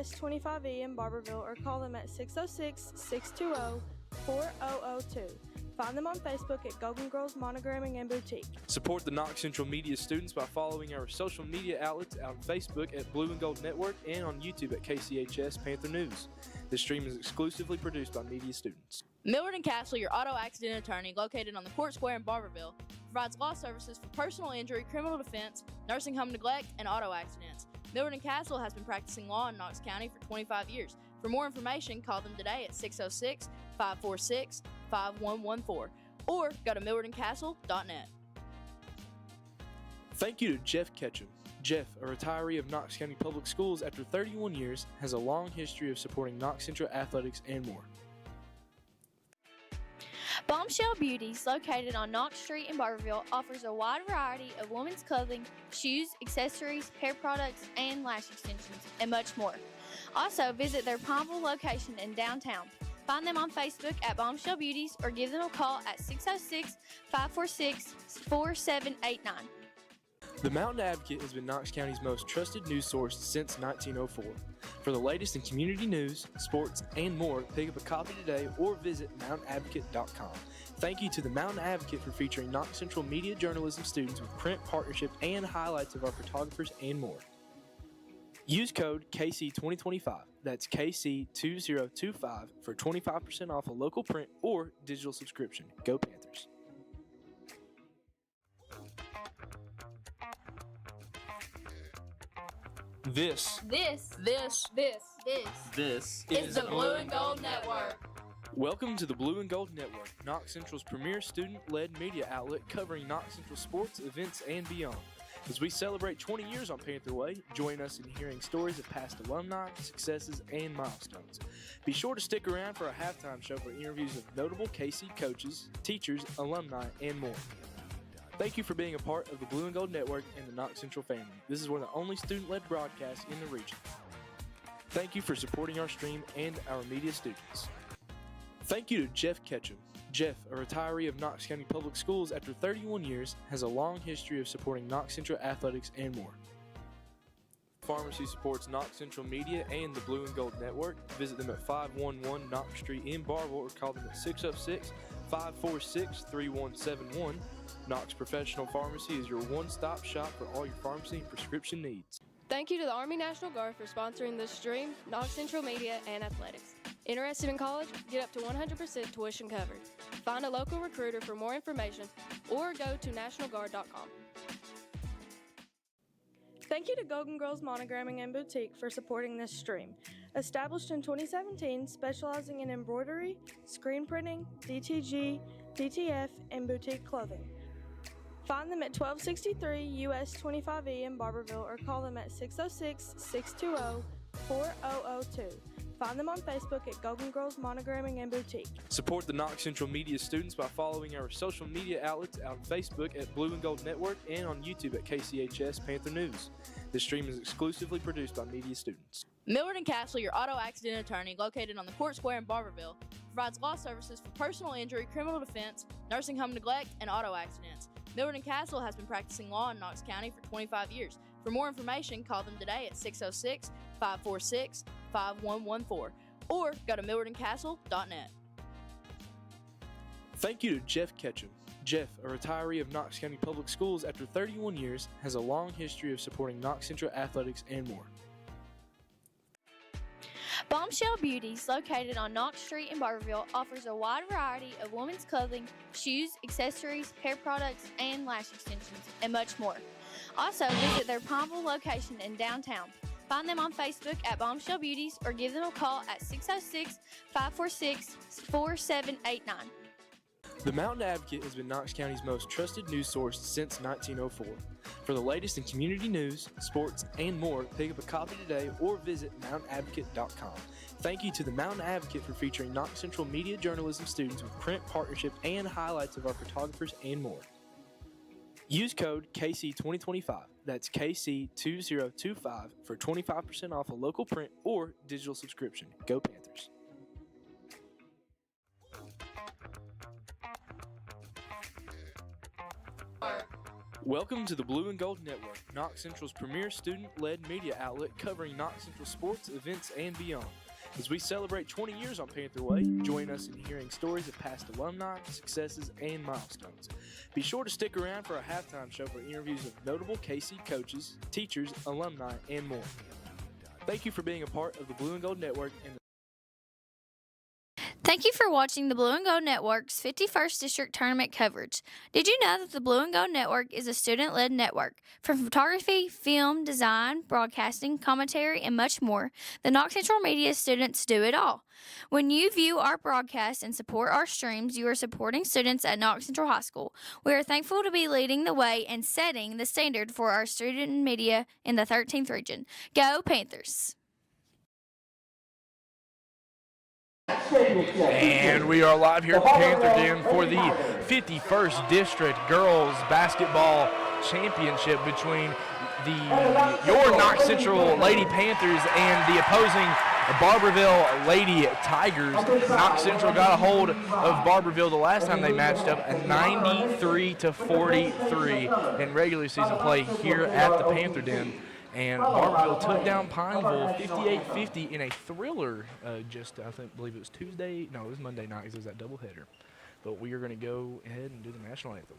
US 25E in Barbeville or call them at 606-620-4002. Find them on Facebook at Golden Girls Monogramming and Boutique. Support the Knox Central Media students by following our social media outlets on Facebook at Blue and Gold Network and on YouTube at KCHS Panther News. This stream is exclusively produced by media students. Millard & Castle, your auto accident attorney, located on the Court Square in Barberville, provides law services for personal injury, criminal defense, nursing home neglect, and auto accidents. Millard & Castle has been practicing law in Knox County for 25 years. For more information, call them today at 606-546-5114 or go to millardandcastle.net. Thank you to Jeff Ketchum. Jeff, a retiree of Knox County Public Schools after 31 years, has a long history of supporting Knox Central athletics and more. Bombshell Beauties, located on Knox Street in Barbeville, offers a wide variety of women's clothing, shoes, accessories, hair products, and lash extensions, and much more. Also, visit their Bville location in downtown. Find them on Facebook at Bombshell Beauties or give them a call at 606-546-4789. The Mountain Advocate has been Knox County's most trusted news source since 1904. For the latest in community news, sports, and more, pick up a copy today or visit mountainadvocate.com. Thank you to the Mountain Advocate for featuring Knox Central media journalism students with print partnership and highlights of our photographers and more. Use code KC2025, that's KC2025, for 25% off a local print or digital subscription. Go Panthers. This is the Blue and Gold Network. Welcome to the Blue and Gold Network, Knox Central's premier student-led media outlet covering Knox Central sports, events, and beyond. As we celebrate 20 years on Panther Way, join us in hearing stories of past alumni, successes, and milestones. Be sure to stick around for our halftime show for interviews of notable KC coaches, teachers, alumni, and more. Thank you for being a part of the Blue and Gold Network and the Knox Central family. This is one of the only student-led broadcasts in the region. Thank you for supporting our stream and our media students. Thank you to Jeff Ketchum. Jeff, a retiree of Knox County Public Schools after 31 years, has a long history of supporting Knox Central athletics and more. Pharmacy supports Knox Central Media and the Blue and Gold Network. Visit them at 511 Knox Street in Barbeville or call them at 606-546-3171. Knox Professional Pharmacy is your one-stop shop for all your pharmacy and prescription needs. Thank you to the Army National Guard for sponsoring this stream, Knox Central Media, and Athletics. Interested in college? Get up to 100% tuition covered. Find a local recruiter for more information or go to nationalguard.com. Thank you to Golden Girls Monogramming and Boutique for supporting this stream. Established in 2017, specializing in embroidery, screen printing, DTG, DTF, and boutique clothing. Find them at 1263 US 25E in Barbeville or call them at 606-620-4002. Find them on Facebook at Golden Girls Monogramming and Boutique. Support the Knox Central media students by following our social media outlets on Facebook at Blue and Gold Network and on YouTube at KCHS Panther News. This stream is exclusively produced by media students. Millard & Castle, your auto accident attorney, located on the Court Square in Barberville, provides law services for personal injury, criminal defense, nursing home neglect, and auto accidents. Millard & Castle has been practicing law in Knox County for 25 years. For more information, call them today at 606-546-5114 or go to millardandcastle.net. Thank you to Jeff Ketchum. Jeff, a retiree of Knox County Public Schools after 31 years, has a long history of supporting Knox Central athletics and more. Bombshell Beauties, located on Knox Street in Barbeville, offers a wide variety of women's clothing, shoes, accessories, hair products, and lash extensions, and much more. Also, visit their Bville location in downtown. Find them on Facebook at Bombshell Beauties or give them a call at 606-546-4789. The Mountain Advocate has been Knox County's most trusted news source since 1904. For the latest in community news, sports, and more, pick up a copy today or visit mountainadvocate.com. Thank you to the Mountain Advocate for featuring Knox Central media journalism students with print partnership and highlights of our photographers and more. Use code KC2025, that's KC2025, for 25% off a local print or digital subscription. Go Panthers. Welcome to the Blue and Gold Network, Knox Central's premier student-led media outlet covering Knox Central sports, events, and beyond. As we celebrate 20 years on Panther Way, join us in hearing stories of past alumni, successes, and milestones. Be sure to stick around for our halftime show for interviews of notable KC coaches, teachers, alumni, and more. Thank you for being a part of the Blue and Gold Network and Thank you for watching the Blue and Gold Network's 51st District Tournament coverage. Did you know that the Blue and Gold Network is a student-led network? From photography, film, design, broadcasting, commentary, and much more, the Knox Central Media students do it all. When you view our broadcasts and support our streams, you are supporting students at Knox Central High School. We are thankful to be leading the way and setting the standard for our student media in the 13th region. Go Panthers! And we are live here at the Panther Den for the 51st District Girls Basketball Championship between your Knox Central Lady Panthers and the opposing Bville Lady Tigers. Knox Central got a hold of Bville the last time they matched up at 93-43 in regular season play here at the Panther Den. And Bville took down Pineville 58-50 in a thriller I believe it was Tuesday. No, it was Monday night because it was that doubleheader. But we are going to go ahead and do the national anthem.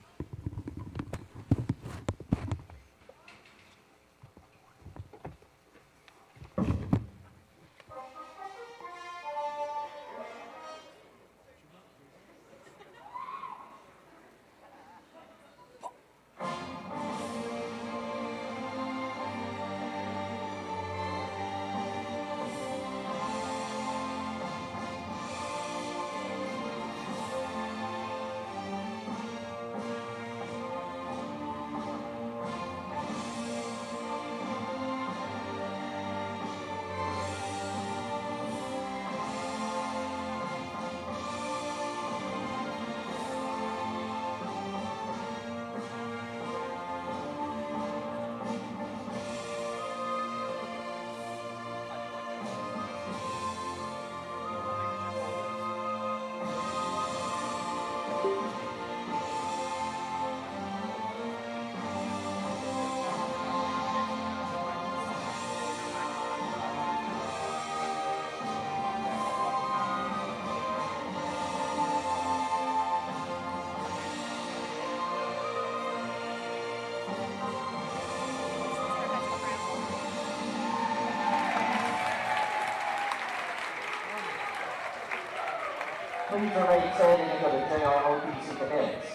Please remain standing until the JROTC commence.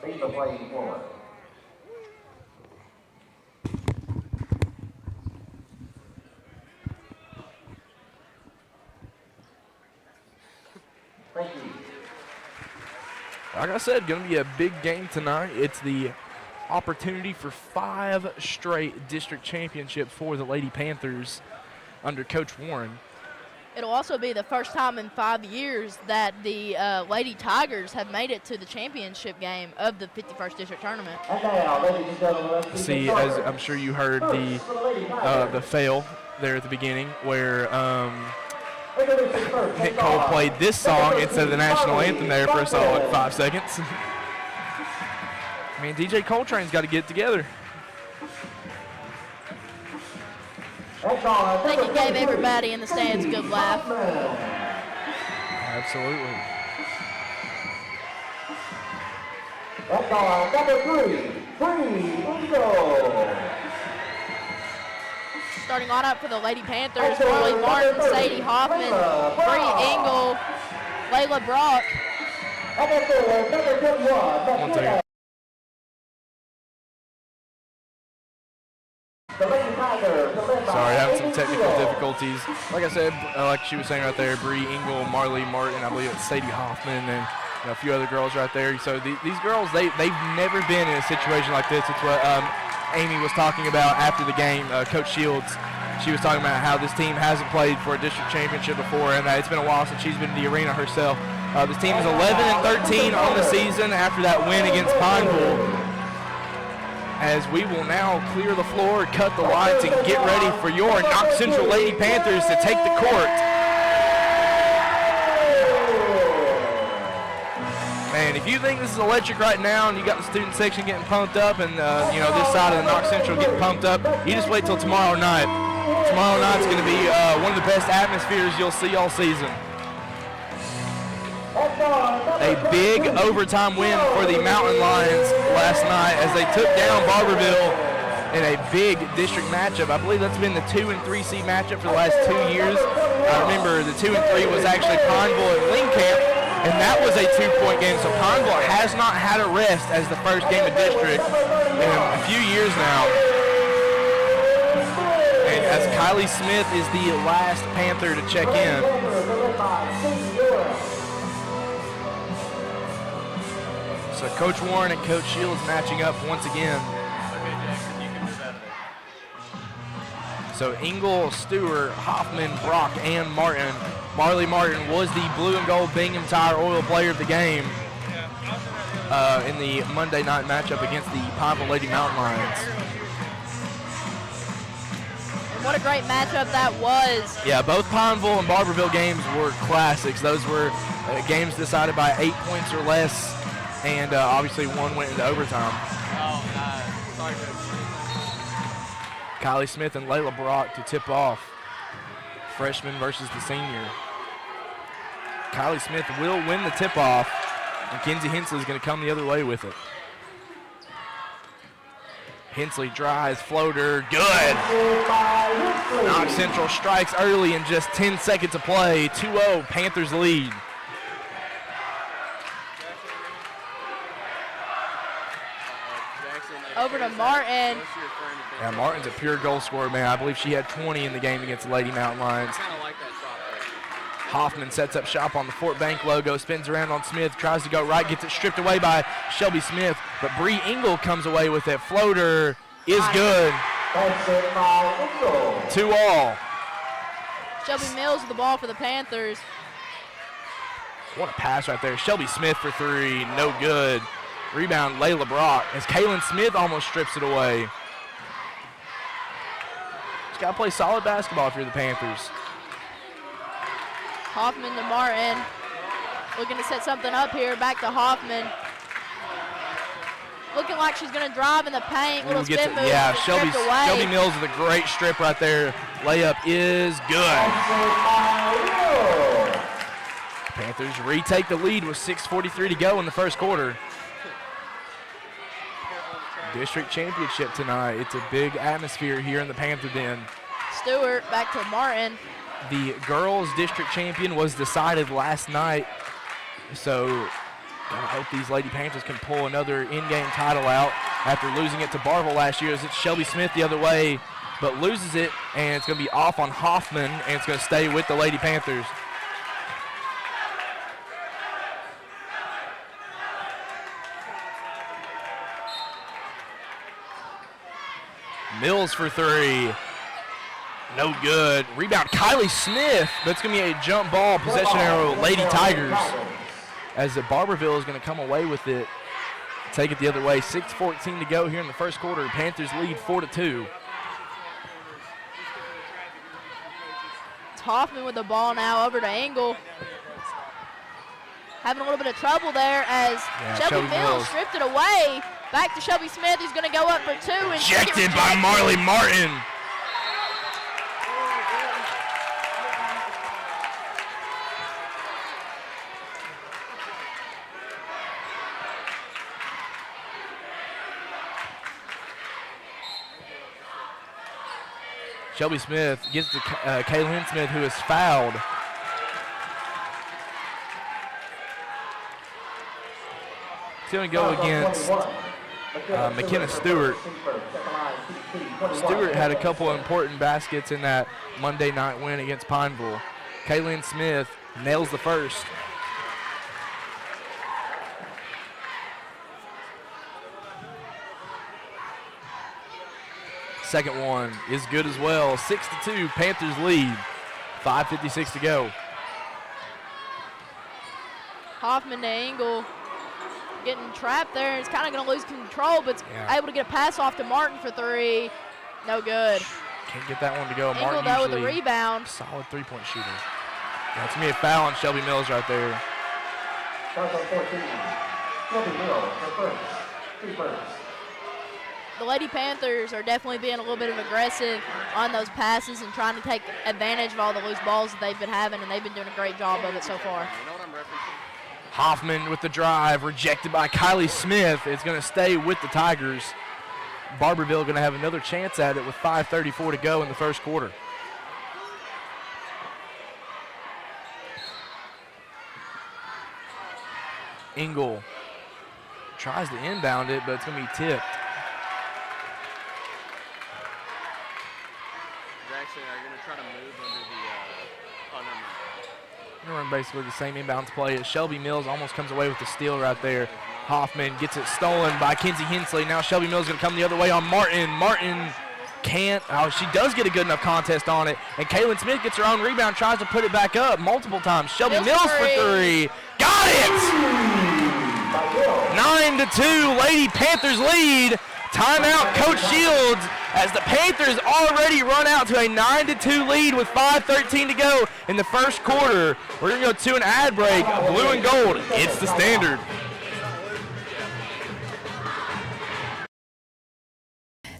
Leave the playing floor. Thank you. Like I said, going to be a big game tonight. It's the opportunity for 5 straight district championships for the Lady Panthers under Coach Warren. It'll also be the first time in 5 years that the Lady Tigers have made it to the championship game of the 51st District Tournament. And now, ladies and gentlemen, See, as I'm sure you heard the fail there at the beginning where Nick Cole played this song instead of the national anthem there for a solid 5 seconds. I mean, DJ Coltrane's got to get it together. I think it gave everybody in the stands a good laugh. Absolutely. That's all. Number 3, Bville. Starting lineup for the Lady Panthers: Marley Martin, Sadie Hoffman, Bree Engel, Layla Brock. Number 4, number 21. One second. Sorry, having some technical difficulties. Like I said, like she was saying right there, Bree Engel, Marley Martin, I believe it's Sadie Hoffman, and a few other girls right there. So these girls, they've never been in a situation like this. It's what Amy was talking about after the game, Coach Shields. She was talking about how this team hasn't played for a district championship before, and it's been a while since she's been in the arena herself. This team is 11-13 on the season after that win against Pineville. As we will now clear the floor, cut the lights, and get ready for your Knox Central Lady Panthers to take the court. Man, And if you think this is electric right now and you got the student section getting pumped up and, this side of the Knox Central getting pumped up, you just wait till tomorrow night. Tomorrow night's going to be one of the best atmospheres you'll see all season. A big overtime win for the Mountain Lions last night as they took down Barberville in a big district matchup. I believe that's been the 2 and 3 seed matchup for the last 2 years. I remember the 2 and 3 was actually Pineville and Lincoln, and that was a 2-point game. So Pineville has not had a rest as the first game of district in a few years now. And as Kylie Smith is the last Panther to check in. So Coach Warren and Coach Shields matching up once again. So Engel, Stewart, Hoffman, Brock, and Martin. Marley Martin was the blue and gold Bingham Tire Oil player of the game in the Monday night matchup against the Pineville Lady Mountain Lions. And what a great matchup that was. Yeah, both Pineville and Barberville games were classics. Those were games decided by 8 points or less, and obviously one went into overtime. Sorry, Kylie Smith and Layla Brock to tip off. Freshman versus the senior. Kylie Smith will win the tip-off, and Kenzie Hensley is going to come the other way with it. Hensley drives, floater, good. Knox Central strikes early in just 10 seconds of play. 2-0, Panthers lead. Over to Martin. Yeah, Martin's a pure goal scorer, man. I believe she had 20 in the game against the Lady Mountain Lions. Hoffman sets up shop on the Fort Bank logo, spins around on Smith, tries to go right, gets it stripped away by Shelby Smith, but Bree Engel comes away with it. Floater is good. 2-all. Shelby Mills with the ball for the Panthers. What a pass right there. Shelby Smith for three, no good. Rebound, Layla Brock, as Kaylin Smith almost strips it away. Just got to play solid basketball if you're the Panthers. Hoffman to Martin. Looking to set something up here. Back to Hoffman. Looking like she's going to drive in the paint. Little spin move. Yeah, Shelby Shelby Mills with a great strip right there. Layup is good. Panthers retake the lead with 6:43 to go in the first quarter. District championship tonight. It's a big atmosphere here in the Panther Den. Stewart back to Martin. The girls district champion was decided last night, so I hope these Lady Panthers can pull another in-game title out after losing it to Bville last year. As it's Shelby Smith the other way, but loses it, and it's going to be off on Hoffman, and it's going to stay with the Lady Panthers. Mills for three. No good. Rebound, Kylie Smith, but it's going to be a jump ball, possession arrow, Lady Tigers. As the Barberville is going to come away with it, take it the other way. 6:14 to go here in the first quarter. Panthers lead 4-2. It's Hoffman with the ball now over to Engel. Having a little bit of trouble there as Shelby Mills stripped it away. Back to Shelby Smith, who's going to go up for two. And rejected by Marley Martin. Shelby Smith gets to Kaylin Smith, who is fouled. It's going to go against McKenna Stewart. Stewart had a couple of important baskets in that Monday night win against Pineville. Kaylin Smith nails the first. Second one is good as well. 6-2, Panthers lead. 5:56 to go. Hoffman to Engel. Getting trapped there. It's kind of going to lose control, but able to get a pass off to Martin for three. No good. Can't get that one to go. Engel, Martin though, with usually the rebound. Solid three-point shooter. That's me a foul on Shelby Mills right there. Shelby Mills for first. 3 points. The Lady Panthers are definitely being a little bit of aggressive on those passes and trying to take advantage of all the loose balls that they've been having, and they've been doing a great job of it so far. Hoffman with the drive, rejected by Kylie Smith. It's going to stay with the Tigers. Barberville going to have another chance at it with 5:34 to go in the first quarter. Engel tries to inbound it, but it's going to be tipped. Jackson, are you going to try to move under the under Going to run basically the same inbounds play as Shelby Mills almost comes away with the steal right there. Hoffman gets it stolen by Kinsey Hensley. Now Shelby Mills going to come the other way on Martin. Martin can't. Oh, she does get a good enough contest on it. And Kaylin Smith gets her own rebound, tries to put it back up multiple times. Shelby Mills for 3. Got it! 9-2, Lady Panthers lead. Timeout, Coach Shields, as the Panthers already run out to a 9-2 lead with 5:13 to go in the first quarter. We're going to go to an ad break. Blue and gold, it's the standard.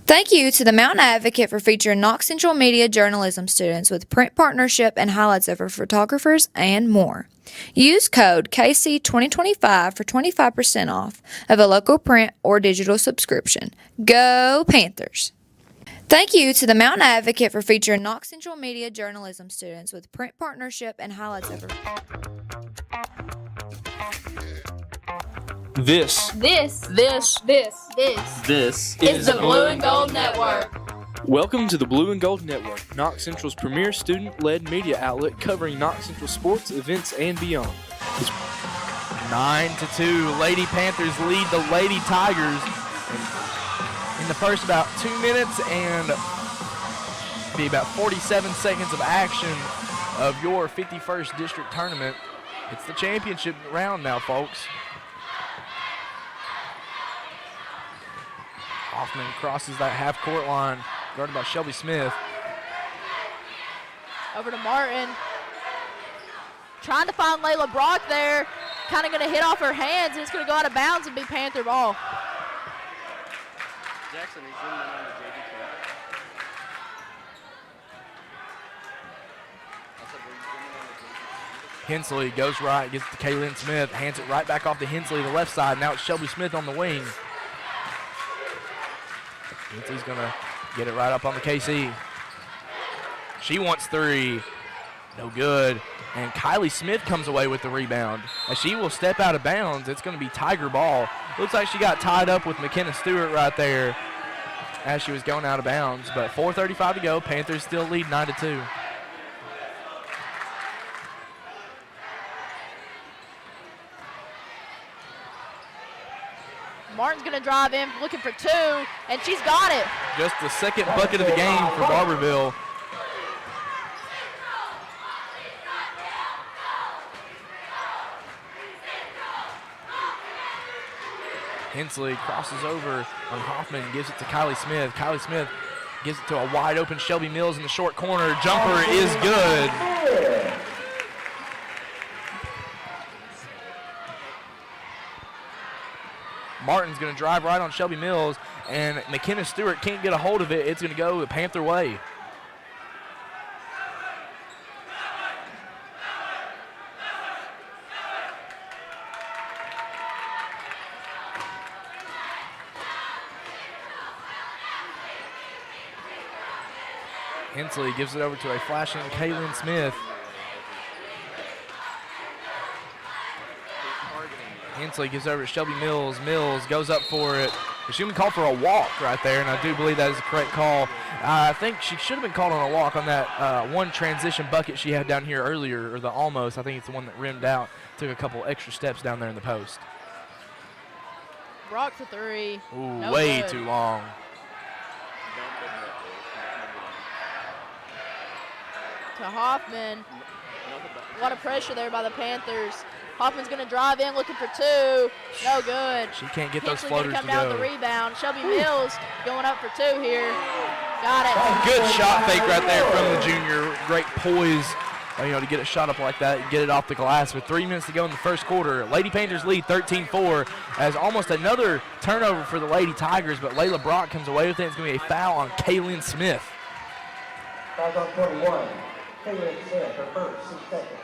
Thank you to the Mountain Advocate for featuring Knox Central Media journalism students with print partnership and highlights of our photographers and more. Use code KC2025 for 25% off of a local print or digital subscription. Go Panthers! Thank you to the Mountain Advocate for featuring Knox Central Media journalism students with print partnership and highlights of our This This is the Blue and Gold Network. Welcome to the Blue and Gold Network, Knox Central's premier student-led media outlet covering Knox Central sports, events, and beyond. 9-2, Lady Panthers lead the Lady Tigers in the first about 2 minutes and be about 47 seconds of action of your 51st district tournament. It's the championship round now, folks. Hoffman crosses that half-court line, guarded by Shelby Smith. Over to Martin. Trying to find Layla Brock there. Kind of going to hit off her hands, and it's going to go out of bounds and be Panther ball. Jackson, he's zooming in on the JV camera. I said, were you zooming on the JV camera? Hensley goes right, gets it to Kaylin Smith, hands it right back off to Hensley, the left side. Now it's Shelby Smith on the wing. Hensley's going to get it right up on the KC. She wants 3. No good. And Kylie Smith comes away with the rebound. As she will step out of bounds, it's going to be Tiger ball. Looks like she got tied up with McKenna Stewart right there as she was going out of bounds. But 4:35 to go. Panthers still lead 9-2. Martin's going to drive in looking for 2, and she's got it. Just the second bucket of the game for Barberville. Hensley crosses over on Hoffman and gives it to Kylie Smith. Kylie Smith gives it to a wide open Shelby Mills in the short corner. Jumper is good. Martin's going to drive right on Shelby Mills, and McKenna Stewart can't get a hold of it. It's going to go the Panther way. Hensley gives it over to a flashing Kaylin Smith. Hensley gives over to Shelby Mills. Mills goes up for it. She's going to call for a walk right there, and I do believe that is the correct call. I think she should have been called on a walk on that one transition bucket she had down here earlier, or the almost. I think it's the one that rimmed out. Took a couple extra steps down there in the post. Brock for 3. Ooh, No way good. too long. To Hoffman. A lot of pressure there by the Panthers. Hoffman's going to drive in looking for 2. No good. She can't get those Hensley floaters gonna to come down go. with the rebound. Shelby Mills going up for 2 here. Got it. Good shot fake right there from the junior. Great poise to get a shot up like that and get it off the glass with 3 minutes to go in the first quarter. Lady Panthers lead 13-4 as almost another turnover for the Lady Tigers, but Layla Brock comes away with it. It's going to be a foul on Kaylin Smith. Foul on 21. Kaylin Smith, her first, 6 seconds.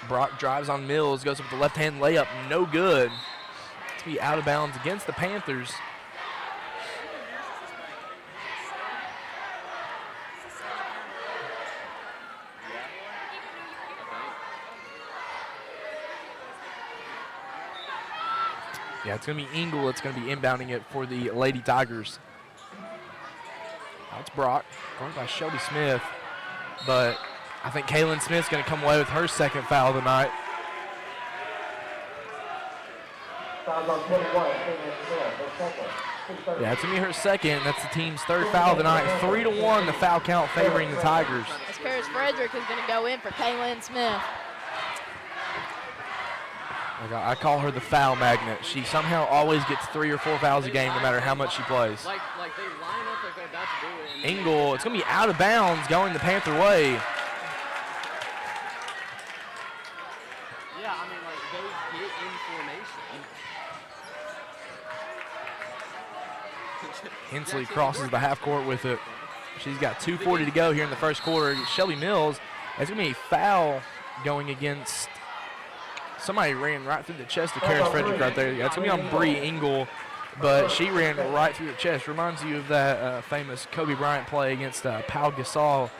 Brock drives on Mills, goes up with the left-hand layup, no good. To be out of bounds against the Panthers. Yeah, it's going to be Engel that's going to be inbounding it for the Lady Tigers. That's Brock, going by Shelby Smith, but I think Kaylin Smith's going to come away with her second foul tonight. Foul on 21, Kaylin Smith, her second. Yeah, it's going to be her second. That's the team's third foul tonight. 3-1, the foul count favoring the Tigers. As Paris Frederick is going to go in for Kaylin Smith. I call her the foul magnet. She somehow always gets 3 or 4 fouls a game no matter how much she plays. Like they line up like they're about to do it. Engel, it's going to be out of bounds going the Panther way. Yeah, I mean, like, they get in formation. Hensley crosses the half court with it. She's got 2:40 to go here in the first quarter. Shelby Mills, it's going to be a foul going against, somebody ran right through the chest of Karis Frederick right there. Yeah, it's going to be on Bree Engel, but she ran right through the chest. Reminds you of that famous Kobe Bryant play against Pau Gasol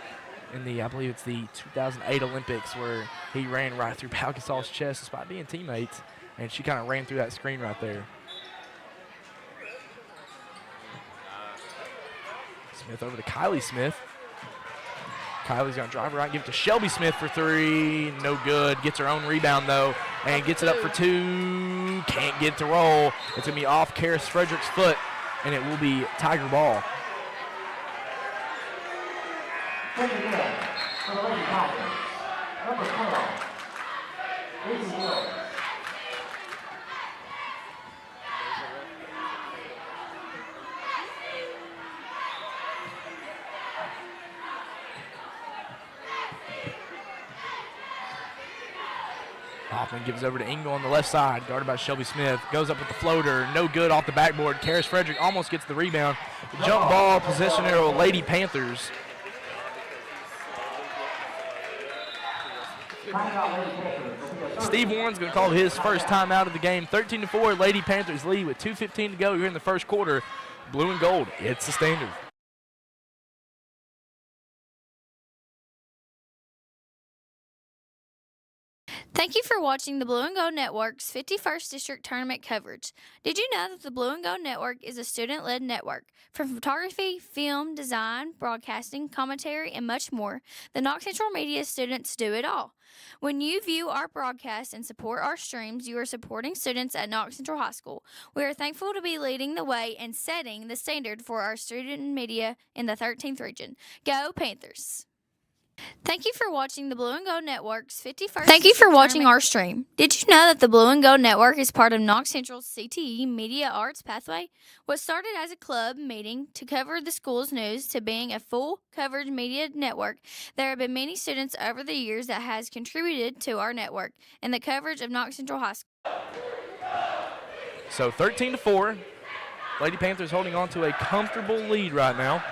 in the, I believe it's the 2008 Olympics, where he ran right through Pau Gasol's chest despite being teammates, and she kind of ran through that screen right there. Smith over to Kylie Smith. Kylie's going to drive right, give it to Shelby Smith for 3. No good. Gets her own rebound, though, and gets it up for 2. Can't get it to roll. It's going to be off Karis Frederick's foot, and it will be Tiger ball. For the Lady Tigers, number 12, Izzy Mills. Hoffman gives over to Engel on the left side, guarded by Shelby Smith. Goes up with the floater, no good off the backboard. Karis Frederick almost gets the rebound. Jump ball, possession arrow, Lady Panthers. Steve Warren's going to call his first time out of the game. 13-4, Lady Panthers lead with 2:15 to go here in the first quarter. Blue and gold, it's the standard. Thank you for watching the Blue and Gold Network's 51st District Tournament coverage. Did you know that the Blue and Gold Network is a student-led network? From photography, film, design, broadcasting, commentary, and much more, the Knox Central Media students do it all. When you view our broadcasts and support our streams, you are supporting students at Knox Central High School. We are thankful to be leading the way and setting the standard for our student media in the 13th region. Go Panthers! Thank you for watching the Blue and Gold Network's 51st. Thank you for watching our stream. Did you know that the Blue and Gold Network is part of Knox Central's CTE Media Arts Pathway? What started as a club meeting to cover the school's news to being a full coverage media network, there have been many students over the years that has contributed to our network and the coverage of Knox Central High School. So 13-4, Lady Panthers holding on to a comfortable lead right now.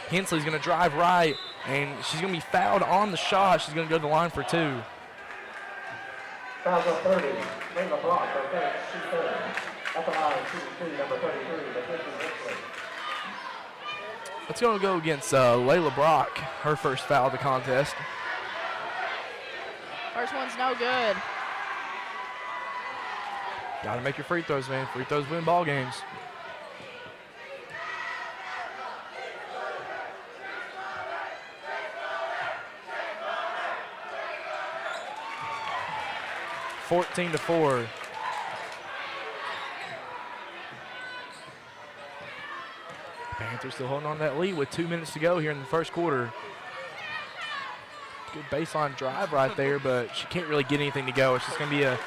Hensley's going to drive right, and she's going to be fouled on the shot. She's going to go to the line for 2. Foul on 30, Layla Brock, her first, she's 30. At the line, shooting 2, number 33, the 50 Hensley. It's going to go against Layla Brock, her first foul of the contest. First one's no good. Got to make your free throws, man. Free throws win ball games. Fourteen to 4. Panthers still holding on to that lead with 2 minutes to go here in the first quarter. Good baseline drive right there, but she can't really get anything to go. It's just going to be a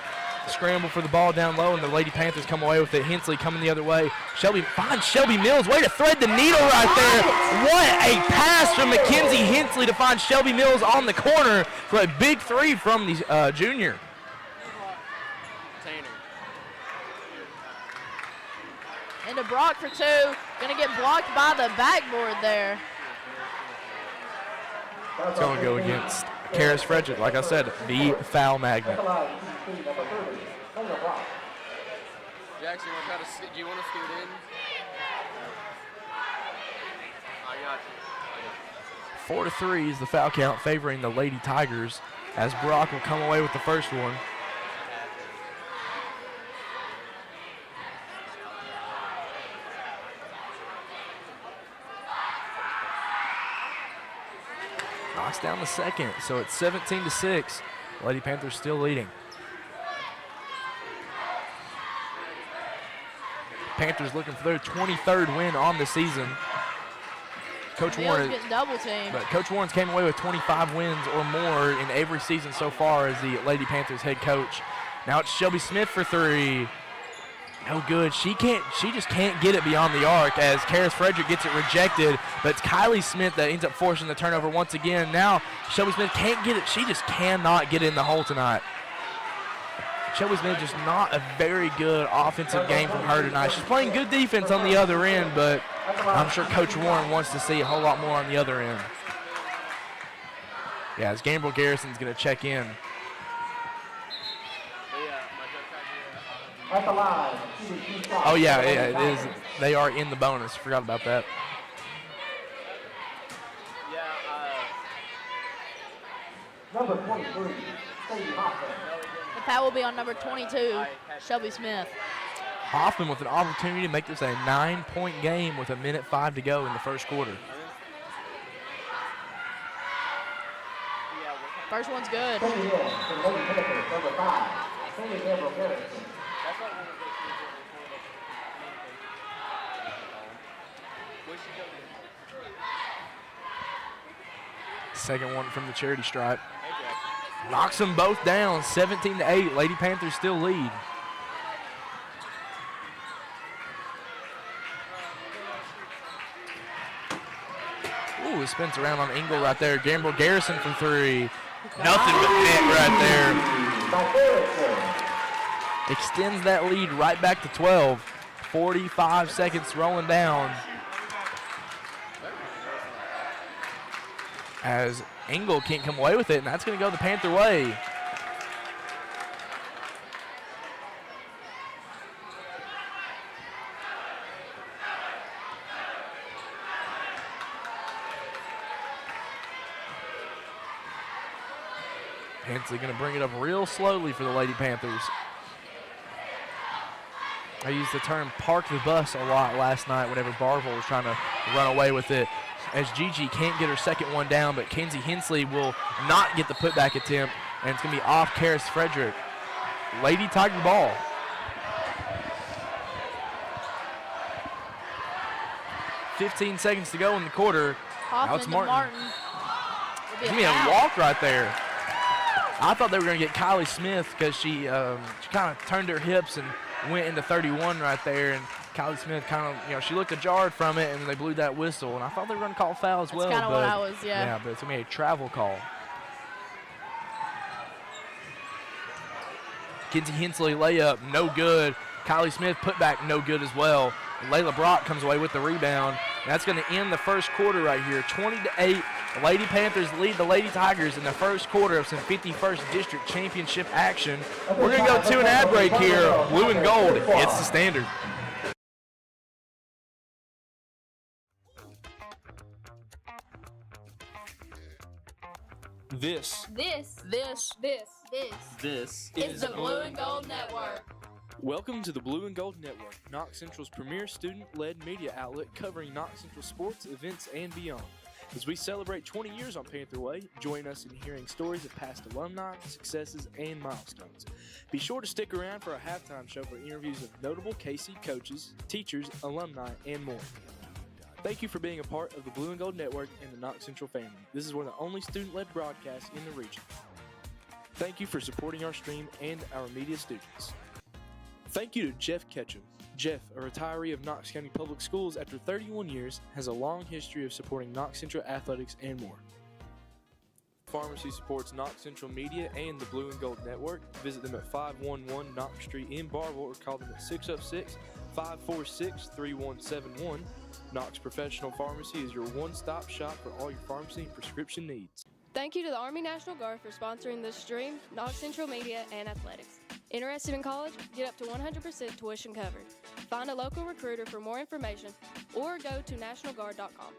scramble for the ball down low, and the Lady Panthers come away with it. Hensley coming the other way. Shelby finds Shelby Mills. Way to thread the needle right there. What a pass from Mackenzie Hensley to find Shelby Mills on the corner for a big three from the junior. Into Brock for two. Going to get blocked by the backboard there. It's going to go against Karis Frederick. Like I said, the foul magnet. Jackson, do you want to scoot in? I got you. 4-3 is the foul count favoring the Lady Tigers, as Brock will come away with the first one. Knocks down the second, so it's 17-6. Lady Panthers still leading. Panthers looking for their 23rd win on the season. Coach Warren, getting double teamed. but Coach Warren's came away with 25 wins or more in every season so far as the Lady Panthers head coach. Now it's Shelby Smith for three. No good. She just can't get it beyond the arc as Karis Frederick gets it rejected, but it's Kylie Smith that ends up forcing the turnover once again. Now Shelby Smith can't get it. She just cannot get it in the hole tonight. Shelby Smith just not a very good offensive game from her tonight. She's playing good defense on the other end, but I'm sure Coach Warren wants to see a whole lot more on the other end. Yeah, as Gabriel Garrison's going to check in. Oh, yeah, it is. They are in the bonus. Forgot about that. Number 23, Sadie Hoffman. The foul will be on number 22, Shelby Smith. Hoffman with an opportunity to make this a 9-point game with 1:05 to go in the first quarter. First one's good. Sadie Hill for the Lady Panthers, number 5, Sadie Gabriel Garrison. Second one from the charity stripe. Knocks them both down, 17-8. Lady Panthers still lead. Ooh, it spins around on Engel right there. Gamble Garrison for three. Nothing but net right there. Extends that lead right back to 12. 45 seconds rolling down. As Engel can't come away with it, and that's going to go the Panther way. Hensley going to bring it up real slowly for the Lady Panthers. I used the term park the bus a lot last night whenever Bville was trying to run away with it. As Gigi can't get her second one down, but Kenzie Hensley will not get the putback attempt, and it's going to be off Karis Frederick. Lady Tiger ball. $15 seconds to go in the quarter. Now it's Martin. Give me a walk right there. I thought they were going to get Kylie Smith because she kind of turned her hips and went into 31 right there, and Kylie Smith kind of, she looked ajarred from it, and they blew that whistle, and I thought they were going to call a foul as well. That's kind of what I was, yeah. Yeah, but it's going to be a travel call. Kenzie Hensley layup, no good. Kylie Smith putback, no good as well. Layla Brock comes away with the rebound. And that's going to end the first quarter right here, 20-8. The Lady Panthers lead the Lady Tigers in the first quarter of some 51st District Championship action. We're going to go to an ad break here. Blue and gold, it's the standard. This is the Blue and Gold Network. Welcome to the Blue and Gold Network, Knox Central's premier student-led media outlet covering Knox Central sports, events, and beyond. As we celebrate 20 years on Panther Way, join us in hearing stories of past alumni, successes, and milestones. Be sure to stick around for a halftime show for interviews of notable KC coaches, teachers, alumni, and more. Thank you for being a part of the Blue and Gold Network and the Knox Central family. This is one of the only student-led broadcasts in the region. Thank you for supporting our stream and our media students. Thank you to Jeff Ketchum. Jeff, a retiree of Knox County Public Schools after 31 years, has a long history of supporting Knox Central athletics and more. Pharmacy supports Knox Central Media and the Blue and Gold Network. Visit them at 511 Knox Street in Bville or call them at 606-546-3171. Knox Professional Pharmacy is your one-stop shop for all your pharmacy and prescription needs. Thank you to the Army National Guard for sponsoring this stream, Knox Central Media, and athletics. Interested in college? Get up to 100% tuition covered. Find a local recruiter for more information or go to nationalguard.com.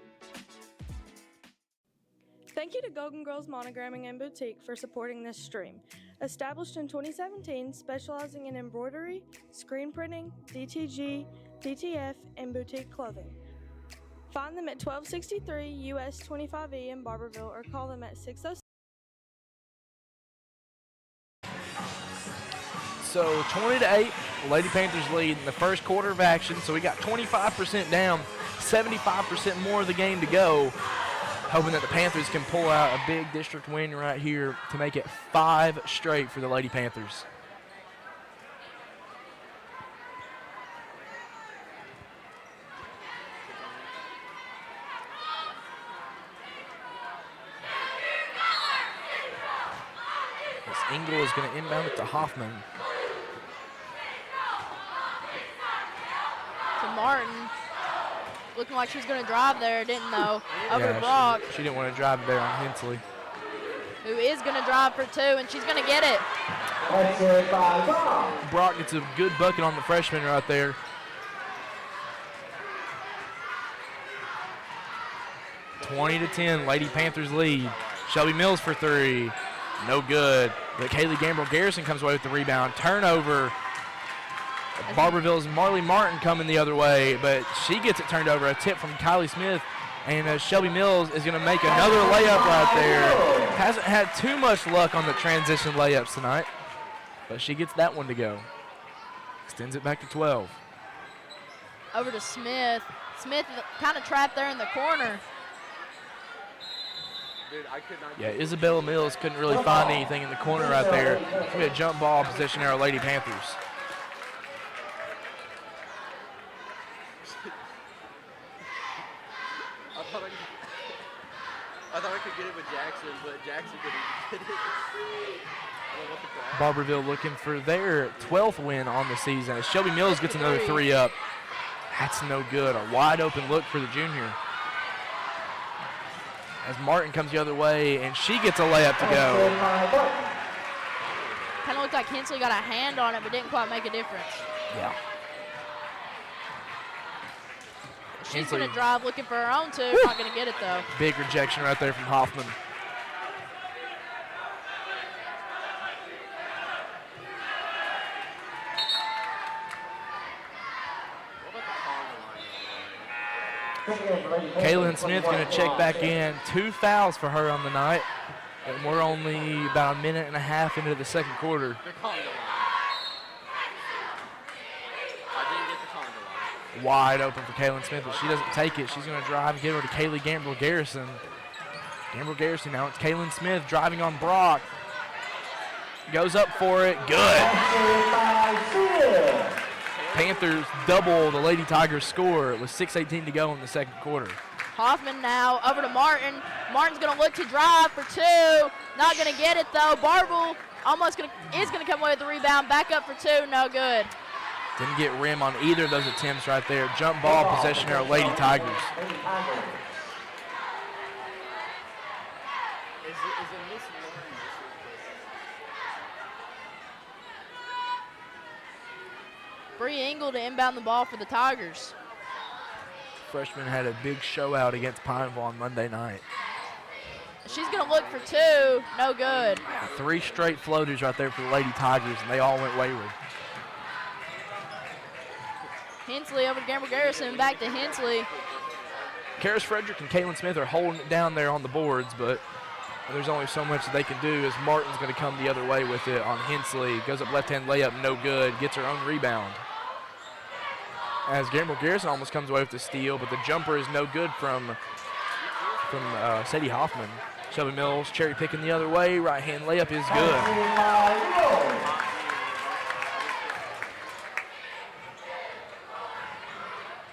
Thank you to Golden Girls Monogramming and Boutique for supporting this stream. Established in 2017, specializing in embroidery, screen printing, DTG, DTF, and boutique clothing. Find them at 1263 US 25E in Barboursville or call them at 606. So 20-8, Lady Panthers lead in the first quarter of action. So we got 25% down, 75% more of the game to go. Hoping that the Panthers can pull out a big district win right here to make it 5 straight for the Lady Panthers. Engel is going to inbound it to Hoffman. To Martin. Looking like she was going to drive there, didn't know. Over to Brock. She didn't want to drive there on Hensley. Who is going to drive for 2, and she's going to get it. Brock gets a good bucket on the freshman right there. (20-10), Lady Panthers lead. Shelby Mills for 3. No good. But Kaylee Gambrell Garrison comes away with the rebound. Turnover. Barboursville's Marley Martin coming the other way, but she gets it turned over. A tip from Kylie Smith, and Shelby Mills is going to make another layup right there. Hasn't had too much luck on the transition layups tonight, but she gets that one to go. Extends it back to 12. Over to Smith. Smith kind of trapped there in the corner. Dude, I could not. Yeah, Isabella Mills couldn't really find anything in the corner right there. It's going to be a jump ball position there, Lady Panthers. I thought I could get it with Jackson, but Jackson couldn't get it. Barboursville looking for their 12th win on the season as Shelby Mills gets another 3 up. That's no good. A wide open look for the junior. As Martin comes the other way, and she gets a layup to go. Kind of looked like Hensley got a hand on it, but didn't quite make a difference. Yeah. She's going to drive looking for her own 2. Not going to get it, though. Big rejection right there from Hoffman. Kaylin Smith going to check back in. 2 fouls for her on the night. And we're only about a minute and a half into the second quarter. Wide open for Kaylin Smith, but she doesn't take it. She's going to drive and give her to Kaylee Gambrell Garrison. Gambrell Garrison now. It's Kaylin Smith driving on Brock. Goes up for it. Good. Panthers double the Lady Tigers score with 6:18 to go in the second quarter. Hoffman now over to Martin. Martin's going to look to drive for 2. Not going to get it, though. Barboursville is going to come away with the rebound. Back up for 2. No good. Didn't get rim on either of those attempts right there. Jump ball possession there, Lady Tigers. Bree Engel to inbound the ball for the Tigers. Freshman had a big show out against Pineville on Monday night. She's going to look for 2. No good. 3 straight floaters right there for the Lady Tigers, and they all went wayward. Hensley over to Gambrell Garrison, back to Hensley. Karis Frederick and Kaylin Smith are holding it down there on the boards, but there's only so much that they can do as Martin's going to come the other way with it on Hensley. Goes up left-hand layup, no good. Gets her own rebound. as Gamble Garrison almost comes away with the steal, but the jumper is no good from Sadie Hoffman. Shelby Mills cherry picking the other way. Right hand layup is good.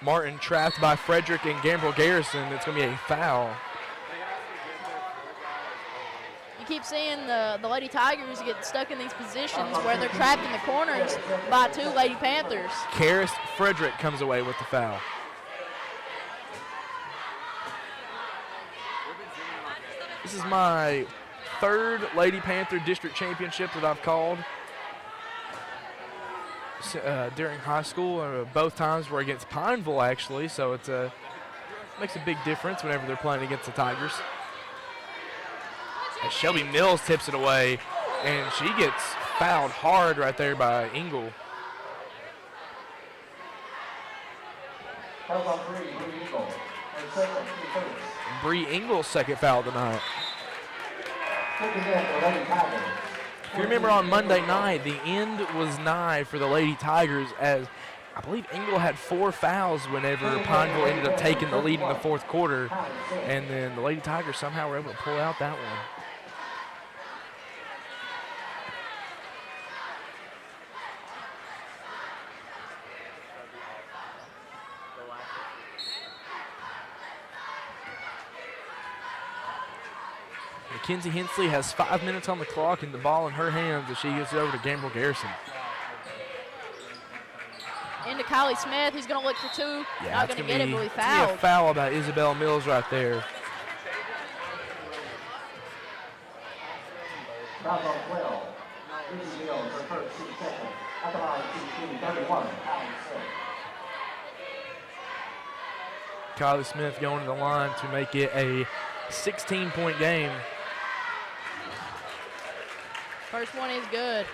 Martin trapped by Frederick and Gamble Garrison. It's going to be a foul. You keep seeing the Lady Tigers get stuck in these positions where they're trapped in the corners by 2 Lady Panthers. Karis Frederick comes away with the foul. This is my 3rd Lady Panther District Championship that I've called during high school. Both times were against Pineville, actually, so it makes a big difference whenever they're playing against the Tigers. As Shelby Mills tips it away, and she gets fouled hard right there by Engel. Bree Engel's second foul tonight. If you remember on Monday night, the end was nigh for the Lady Tigers, as I believe Engel had 4 fouls whenever Pineville ended up taking the lead in the 4th quarter, and then the Lady Tigers somehow were able to pull out that one. Mackenzie Hensley has 5 minutes on the clock and the ball in her hands as she gets it over to Gamble Garrison. Into Kylie Smith, who's going to look for 2. Yeah, Not going to get it, but we fouled. A foul by Isabel Mills right there. Foul on 12. Izzy Mills, her first 6 seconds. At the line, 31, foul 6. Kylie Smith going to the line to make it a 16-point game. First one is good.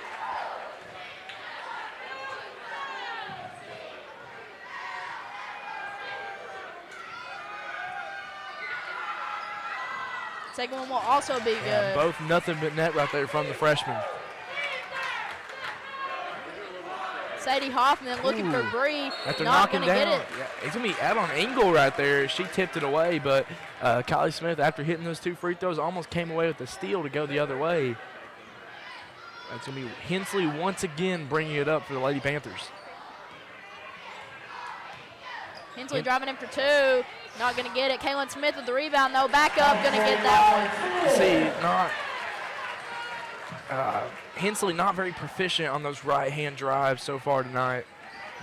Second one will also be good. Yeah, both nothing but net right there from the freshman. Sadie Hoffman looking for Bree. After not knocking going to get down, it. yeah, it's going to be out on Engel right there. She tipped it away, but Kylie Smith, after hitting those 2 free throws, almost came away with the steal to go the other way. That's going to be Hensley once again bringing it up for the Lady Panthers. Hensley driving in for 2. Not going to get it. Kaylin Smith with the rebound, though. Back up, going to get that one. Hensley not very proficient on those right-hand drives so far tonight.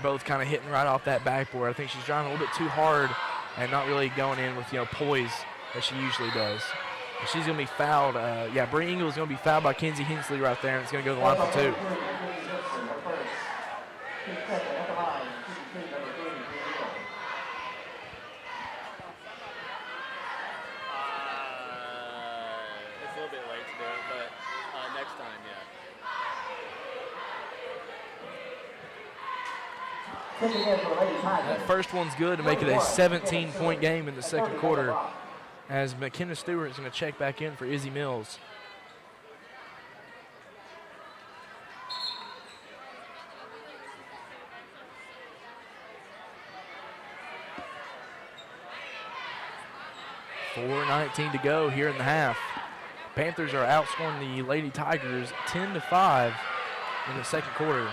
Both kind of hitting right off that backboard. I think she's driving a little bit too hard and not really going in with, poise as she usually does. And she's going to be fouled. Bree Engel is going to be fouled by Kenzie Hensley right there, and it's going to go to the line for 2. It's a little bit late to do it, but next time, yeah. That first one's good to make it a 17-point game in the second quarter, as McKenna Stewart is going to check back in for Izzy Mills. .4:19 to go here in the half. Panthers are outscoring the Lady Tigers 10-5 in the second quarter.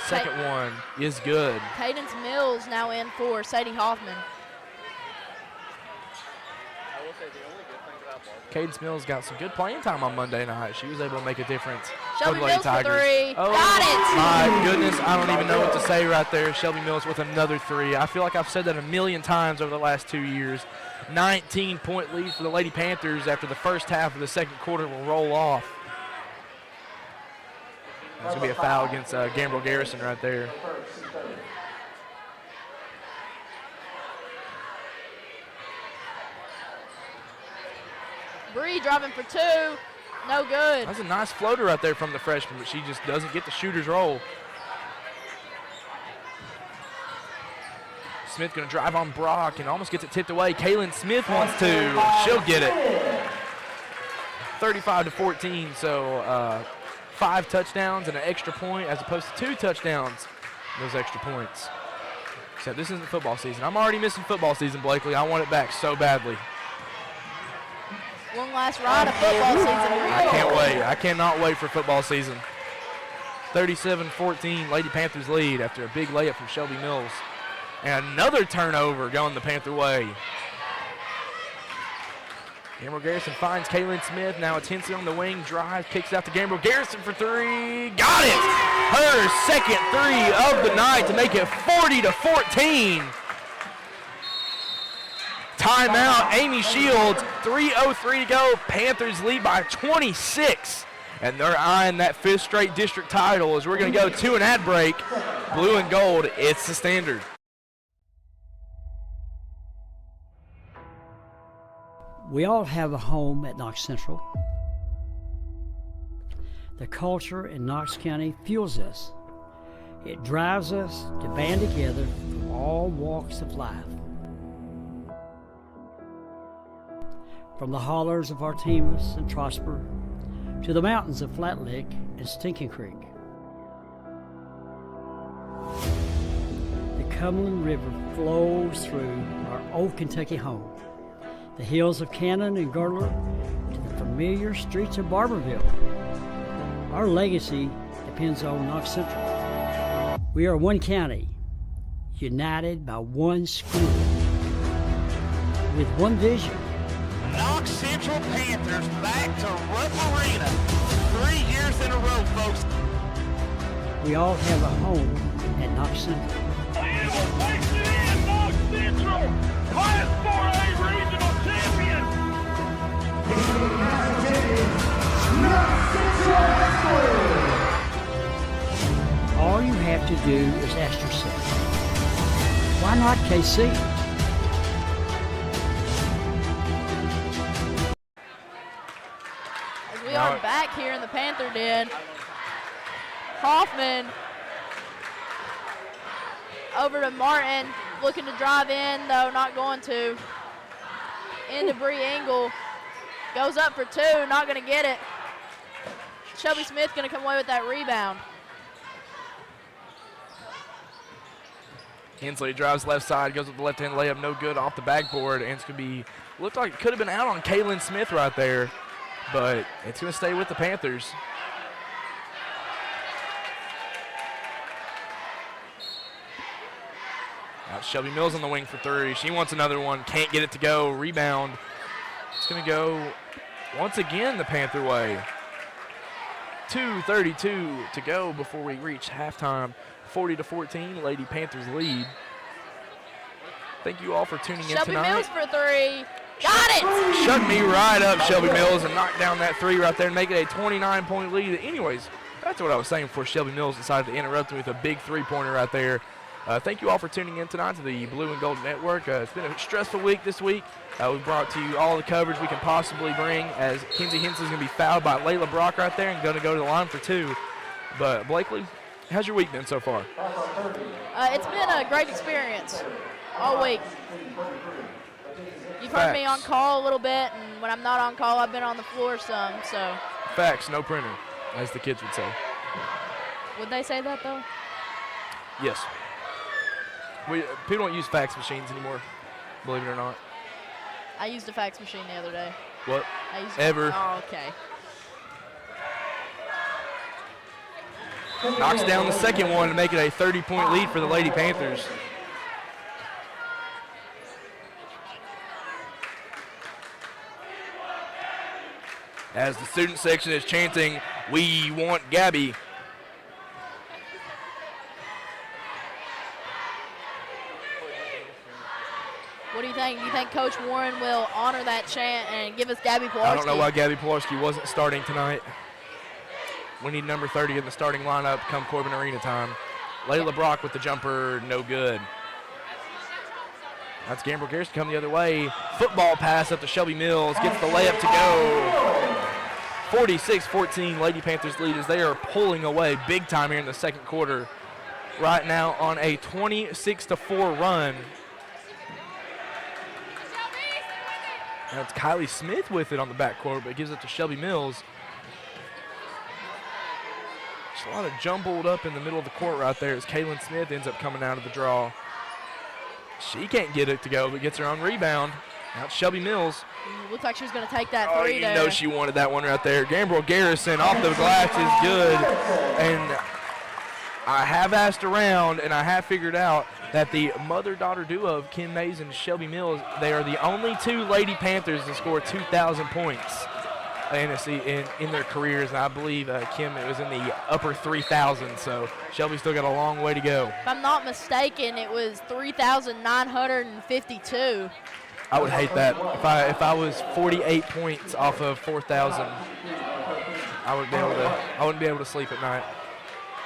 Second one is good. Cadence Mills now in for Sadie Hoffman. I will say the only good thing about Barbara. Cadence Mills got some good playing time on Monday night. She was able to make a difference for Shelby the Lady Mills for Tigers. 3. Oh, Got it! my goodness, I don't even know what to say right there. Shelby Mills with another 3. I feel like I've said that a million times over the last 2 years. 19-point lead for the Lady Panthers after the first half of the second quarter will roll off. There's going to be a foul against Gamble Garrison right there. Bree driving for 2. No good. That's a nice floater right there from the freshman, but she just doesn't get the shooter's roll. Smith going to drive on Brock and almost gets it tipped away. Kaylin Smith wants to. She'll get it. 35-14, so 5 touchdowns and an extra point as opposed to 2 touchdowns, those extra points. Except this isn't football season. I'm already missing football season, Blakely. I want it back so badly. One last ride of football season for you. I can't wait. I cannot wait for football season. 37-14, Lady Panthers lead after a big layup from Shelby Mills. And another turnover going the Panther way. Gambriel Garrison finds Kaylin Smith. Now it's Henson on the wing, drives, kicks out to Gambriel Garrison for three. Got it! Her second three of the night to make it 40-14. Timeout, Amy Shields, 3:03 to go. Panthers lead by 26. And they're eyeing that 5th straight district title as we're going to go to an ad break. Blue and gold, it's the standard. We all have a home at Knox Central. The culture in Knox County fuels us. It drives us to band together from all walks of life. From the hollers of Artemis and Prosper to the mountains of Flat Lick and Stinking Creek. The Cumberland River flows through our old Kentucky home. The hills of Cannon and Girdler to the familiar streets of Barberville. Our legacy depends on Knox Central. We are one county, united by one school, with one vision. Knox Central Panthers back to Rupp Arena 3 years in a row, folks. We all have a home at Knox Central. Knox Central, Class 4A regional champion. All you have to do is ask yourself, why not KC? As we are back here in the Panther Den, Hoffman over to Martin, looking to drive in, though not going to. Into Bree Engel, goes up for two, not going to get it. Shelby Smith going to come away with that rebound. Hensley drives left side, goes with the left-hand layup, no good off the backboard, and it's going to be, looked like it could have been out on Kaylin Smith right there, but it's going to stay with the Panthers. Now Shelby Mills on the wing for three. She wants another one, can't get it to go. Rebound. It's going to go once again the Panther way. 2:32 to go before we reach halftime. 40-14, Lady Panthers lead. Thank you all for tuning in Shelby tonight. Mills for three. Got it! Shut me right up, Shelby Mills, and knock down that three right there and make it a 29-point lead. Anyways, that's what I was saying before Shelby Mills decided to interrupt me with a big three-pointer right there. Thank you all for tuning in tonight to the Blue and Gold Network. It's been a stressful week this week. We've brought to you all the coverage we can possibly bring, as Kenzie Hensley's going to be fouled by Layla Brock right there and going to go to the line for two. But Blakely, how's your week been so far? It's been a great experience all week. You've heard me on call a little bit, and when I'm not on call, I've been on the floor some. So. Facts, no printer, as the kids would say. Would they say that, though? Yes. People don't use fax machines anymore, believe it or not. I used a fax machine the other day. What? I used Ever. Oh, okay. Knocks down the second one to make it a 30-point lead for the Lady Panthers. As the student section is chanting, "We want Gabby." What do you think? Do you think Coach Warren will honor that chant and give us Gabby Pilarski? I don't know why Gabby Pilarski wasn't starting tonight. We need number 30 in the starting lineup come Corbin Arena time. Layla Brock with the jumper, no good. That's Gambriel Garrison coming the other way. Football pass up to Shelby Mills, gets the layup to go. 46-14, Lady Panthers lead as they are pulling away big time here in the second quarter. Right now on a 26-4 run. That's Kylie Smith with it on the backcourt, but gives it to Shelby Mills. Just a lot of jumbled up in the middle of the court right there as Kaylin Smith ends up coming out of the draw. She can't get it to go, but gets her own rebound. Now it's Shelby Mills. Looked like she was going to take that Oh, three you there. know she wanted that one right there. Gambrel Garrison off the glass is good. And I have asked around, and I have figured out that the mother-daughter duo of Kim Mays and Shelby Mills, they are the only two Lady Panthers to score 2,000 points in their careers. And I believe Kim, it was in the upper 3,000, so Shelby's still got a long way to go. If I'm not mistaken, it was 3,952. I would hate that. If I was 48 points off of 4,000, I wouldn't be able to sleep at night.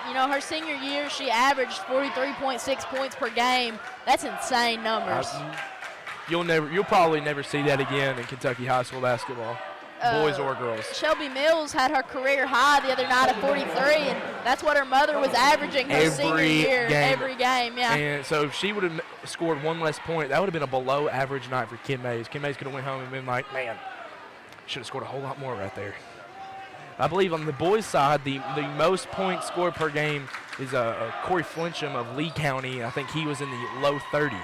You know, her senior year, she averaged 43.6 points per game. That's insane numbers. You'll probably never see that again in Kentucky high school basketball, boys or girls. Shelby Mills had her career high the other night at 43, and that's what her mother was averaging her senior year every game. Yeah. And so if she would have scored one less point, that would have been a below average night for Kim Mays. Kim Mays could have went home and been like, man, should have scored a whole lot more right there. I believe on the boys' side, the most points scored per game is Corey Flincham of Lee County. I think he was in the low 30s.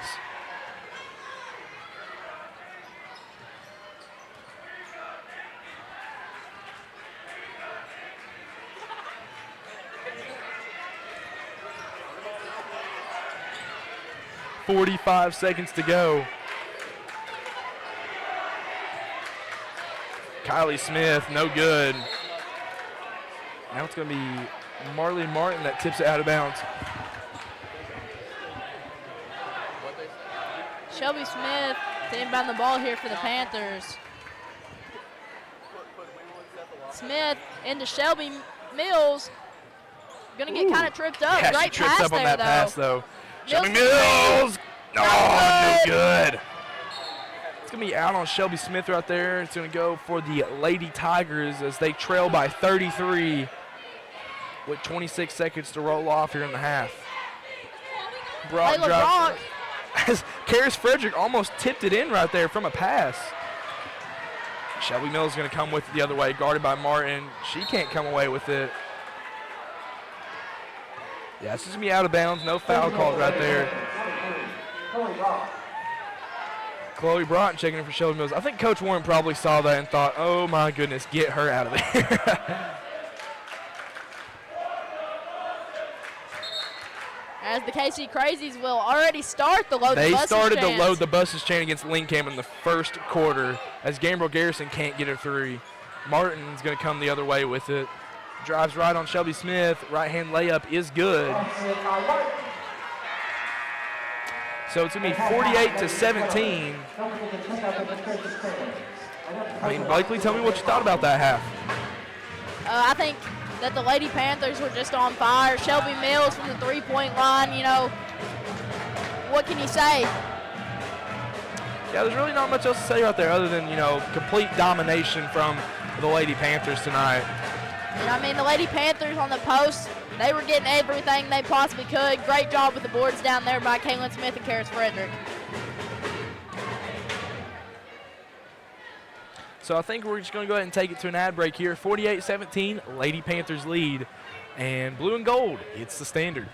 .45 seconds to go. Kylie Smith, no good. Now it's going to be Marley Martin that tips it out of bounds. Shelby Smith to inbound the ball here for the Panthers. Smith into Shelby Mills. Going to get kind of tripped up. Yeah, Great she trips pass up on there, that pass, though. Shelby Mills. Mills! Oh, no good. It's going to be out on Shelby Smith right there. It's going to go for the Lady Tigers as they trail by 33 with 26 seconds to roll off here in the half. Brock drops. As Karis Frederick almost tipped it in right there from a pass. Shelby Mills is going to come with it the other way, guarded by Martin. She can't come away with it. Yeah, this is going to be out of bounds. No foul called right there. Chloe Broughton checking in for Shelby Mills. I think Coach Warren probably saw that and thought, oh my goodness, get her out of there. As the KC Crazies will already start the load the buses started chance. to load the buses chain against Lincoln in the first quarter as Gambrel Garrison can't get a three. Martin's going to come the other way with it. Drives right on Shelby Smith. Right-hand layup is good. So it's going to be 48-17. I mean, Blakely, tell me what you thought about that half. I think that the Lady Panthers were just on fire. Shelby Mills from the three-point line, you know, what can you say? Yeah, there's really not much else to say right there other than, you know, complete domination from the Lady Panthers tonight. And I mean, the Lady Panthers on the post, they were getting everything they possibly could. Great job with the boards down there by Kaylin Smith and Karis Frederick. So I think we're just going to go ahead and take it to an ad break here. 48-17, Lady Panthers lead. And blue and gold, it's the standard.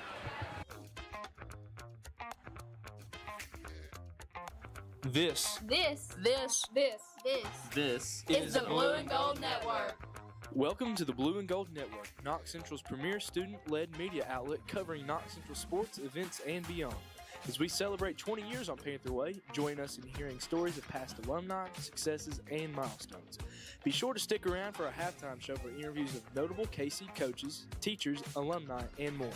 This is the Blue and Gold Network. Welcome to the Blue and Gold Network, Knox Central's premier student-led media outlet covering Knox Central sports, events, and beyond. As we celebrate 20 years on Panther Way, join us in hearing stories of past alumni, successes, and milestones. Be sure to stick around for our halftime show for interviews of notable KC coaches, teachers, alumni, and more.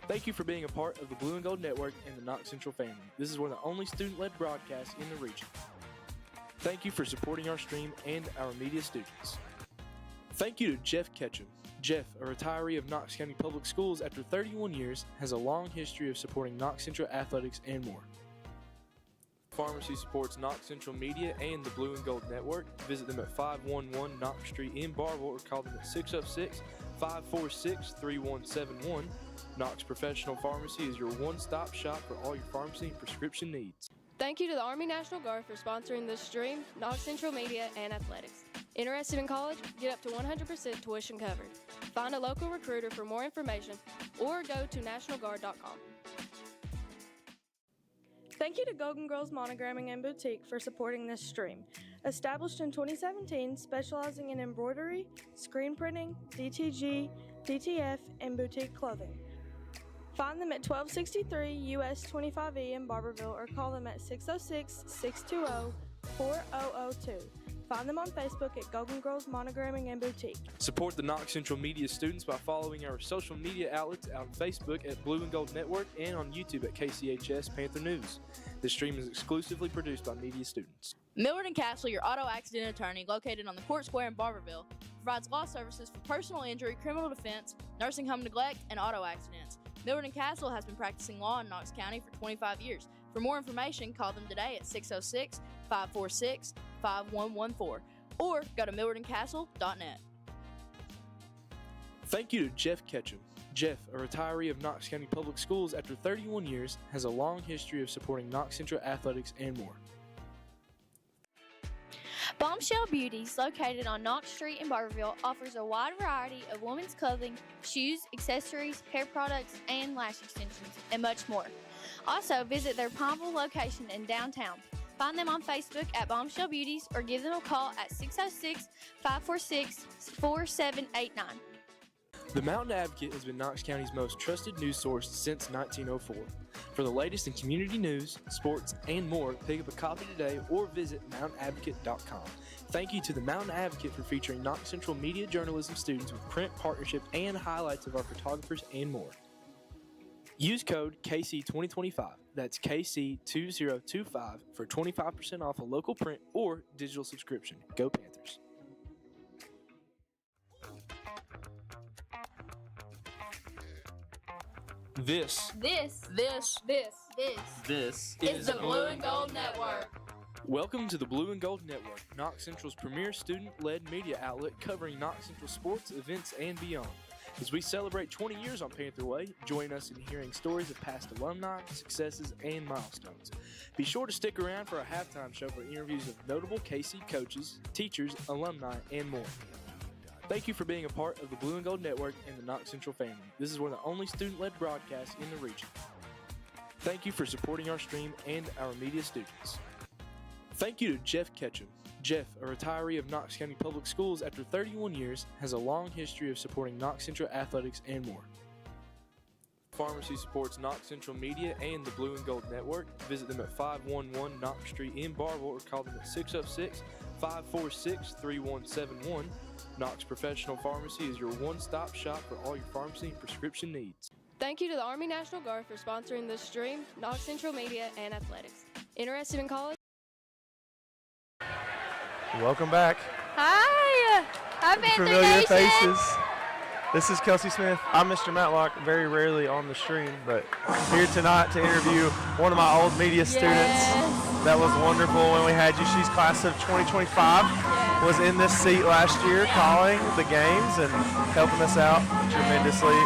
Thank you for being a part of the Blue and Gold Network and the Knox Central family. This is one of the only student-led broadcasts in the region. Thank you for supporting our stream and our media students. Thank you to Jeff Ketchum. Jeff, a retiree of Knox County Public Schools after 31 years, has a long history of supporting Knox Central athletics and more. Pharmacy supports Knox Central Media and the Blue and Gold Network. Visit them at 511 Knox Street in Bville or call them at 606-546-3171. Knox Professional Pharmacy is your one-stop shop for all your pharmacy and prescription needs. Thank you to the Army National Guard for sponsoring this stream, Knox Central Media, and Athletics. Interested in college? Get up to 100% tuition covered. Find a local recruiter for more information or go to nationalguard.com. Thank you to Golden Girls Monogramming and Boutique for supporting this stream. Established in 2017, specializing in embroidery, screen printing, DTG, DTF, and boutique clothing. Find them at 1263 US 25E in Barberville or call them at 606-620-4002. Find them on Facebook at Golden Girls Monogramming and Boutique. Support the Knox Central Media students by following our social media outlets on Facebook at Blue and Gold Network and on YouTube at KCHS Panther News. This stream is exclusively produced by media students. Millard & Castle, your auto accident attorney, located on the Court Square in Barberville, provides law services for personal injury, criminal defense, nursing home neglect, and auto accidents. Millard & Castle has been practicing law in Knox County for 25 years. For more information, call them today at 606-546-5114 or go to millardandcastle.net. Thank you to Jeff Ketchum. Jeff, a retiree of Knox County Public Schools after 31 years, has a long history of supporting Knox Central athletics and more. Bombshell Beauties, located on Knox Street in Bville, offers a wide variety of women's clothing, shoes, accessories, hair products, and lash extensions, and much more. Also, visit their Bville location in downtown. Find them on Facebook at Bombshell Beauties or give them a call at 606-546-4789. The Mountain Advocate has been Knox County's most trusted news source since 1904. For the latest in community news, sports, and more, pick up a copy today or visit mountainadvocate.com. Thank you to the Mountain Advocate for featuring Knox Central Media Journalism students with print partnership and highlights of our photographers and more. Use code KC2025, that's KC2025, for 25% off a local print or digital subscription. Go Panthers. This is the Blue and Gold Network. Welcome to the Blue and Gold Network, Knox Central's premier student-led media outlet covering Knox Central sports, events, and beyond. As we celebrate 20 years on Panther Way, join us in hearing stories of past alumni, successes, and milestones. Be sure to stick around for our halftime show for interviews of notable KC coaches, teachers, alumni, and more. Thank you for being a part of the Blue and Gold Network and the Knox Central family. This is one of the only student-led broadcasts in the region. Thank you for supporting our stream and our media students. Thank you to Jeff Ketchum. Jeff, a retiree of Knox County Public Schools after 31 years, has a long history of supporting Knox Central athletics and more. Pharmacy supports Knox Central Media and the Blue and Gold Network. Visit them at 511 Knox Street in Bville or call them at 606-546-3171. Knox Professional Pharmacy is your one-stop shop for all your pharmacy and prescription needs. Thank you to the Army National Guard for sponsoring this stream, Knox Central Media, and Athletics. Interested in college? Welcome back. Hi, I'm Familiar faces. This is Kelsey Smith. I'm Mr. Matlock, very rarely on the stream, but here tonight to interview one of my old media students. That was wonderful when we had you. She's class of 2025, was in this seat last year calling the games and helping us out tremendously.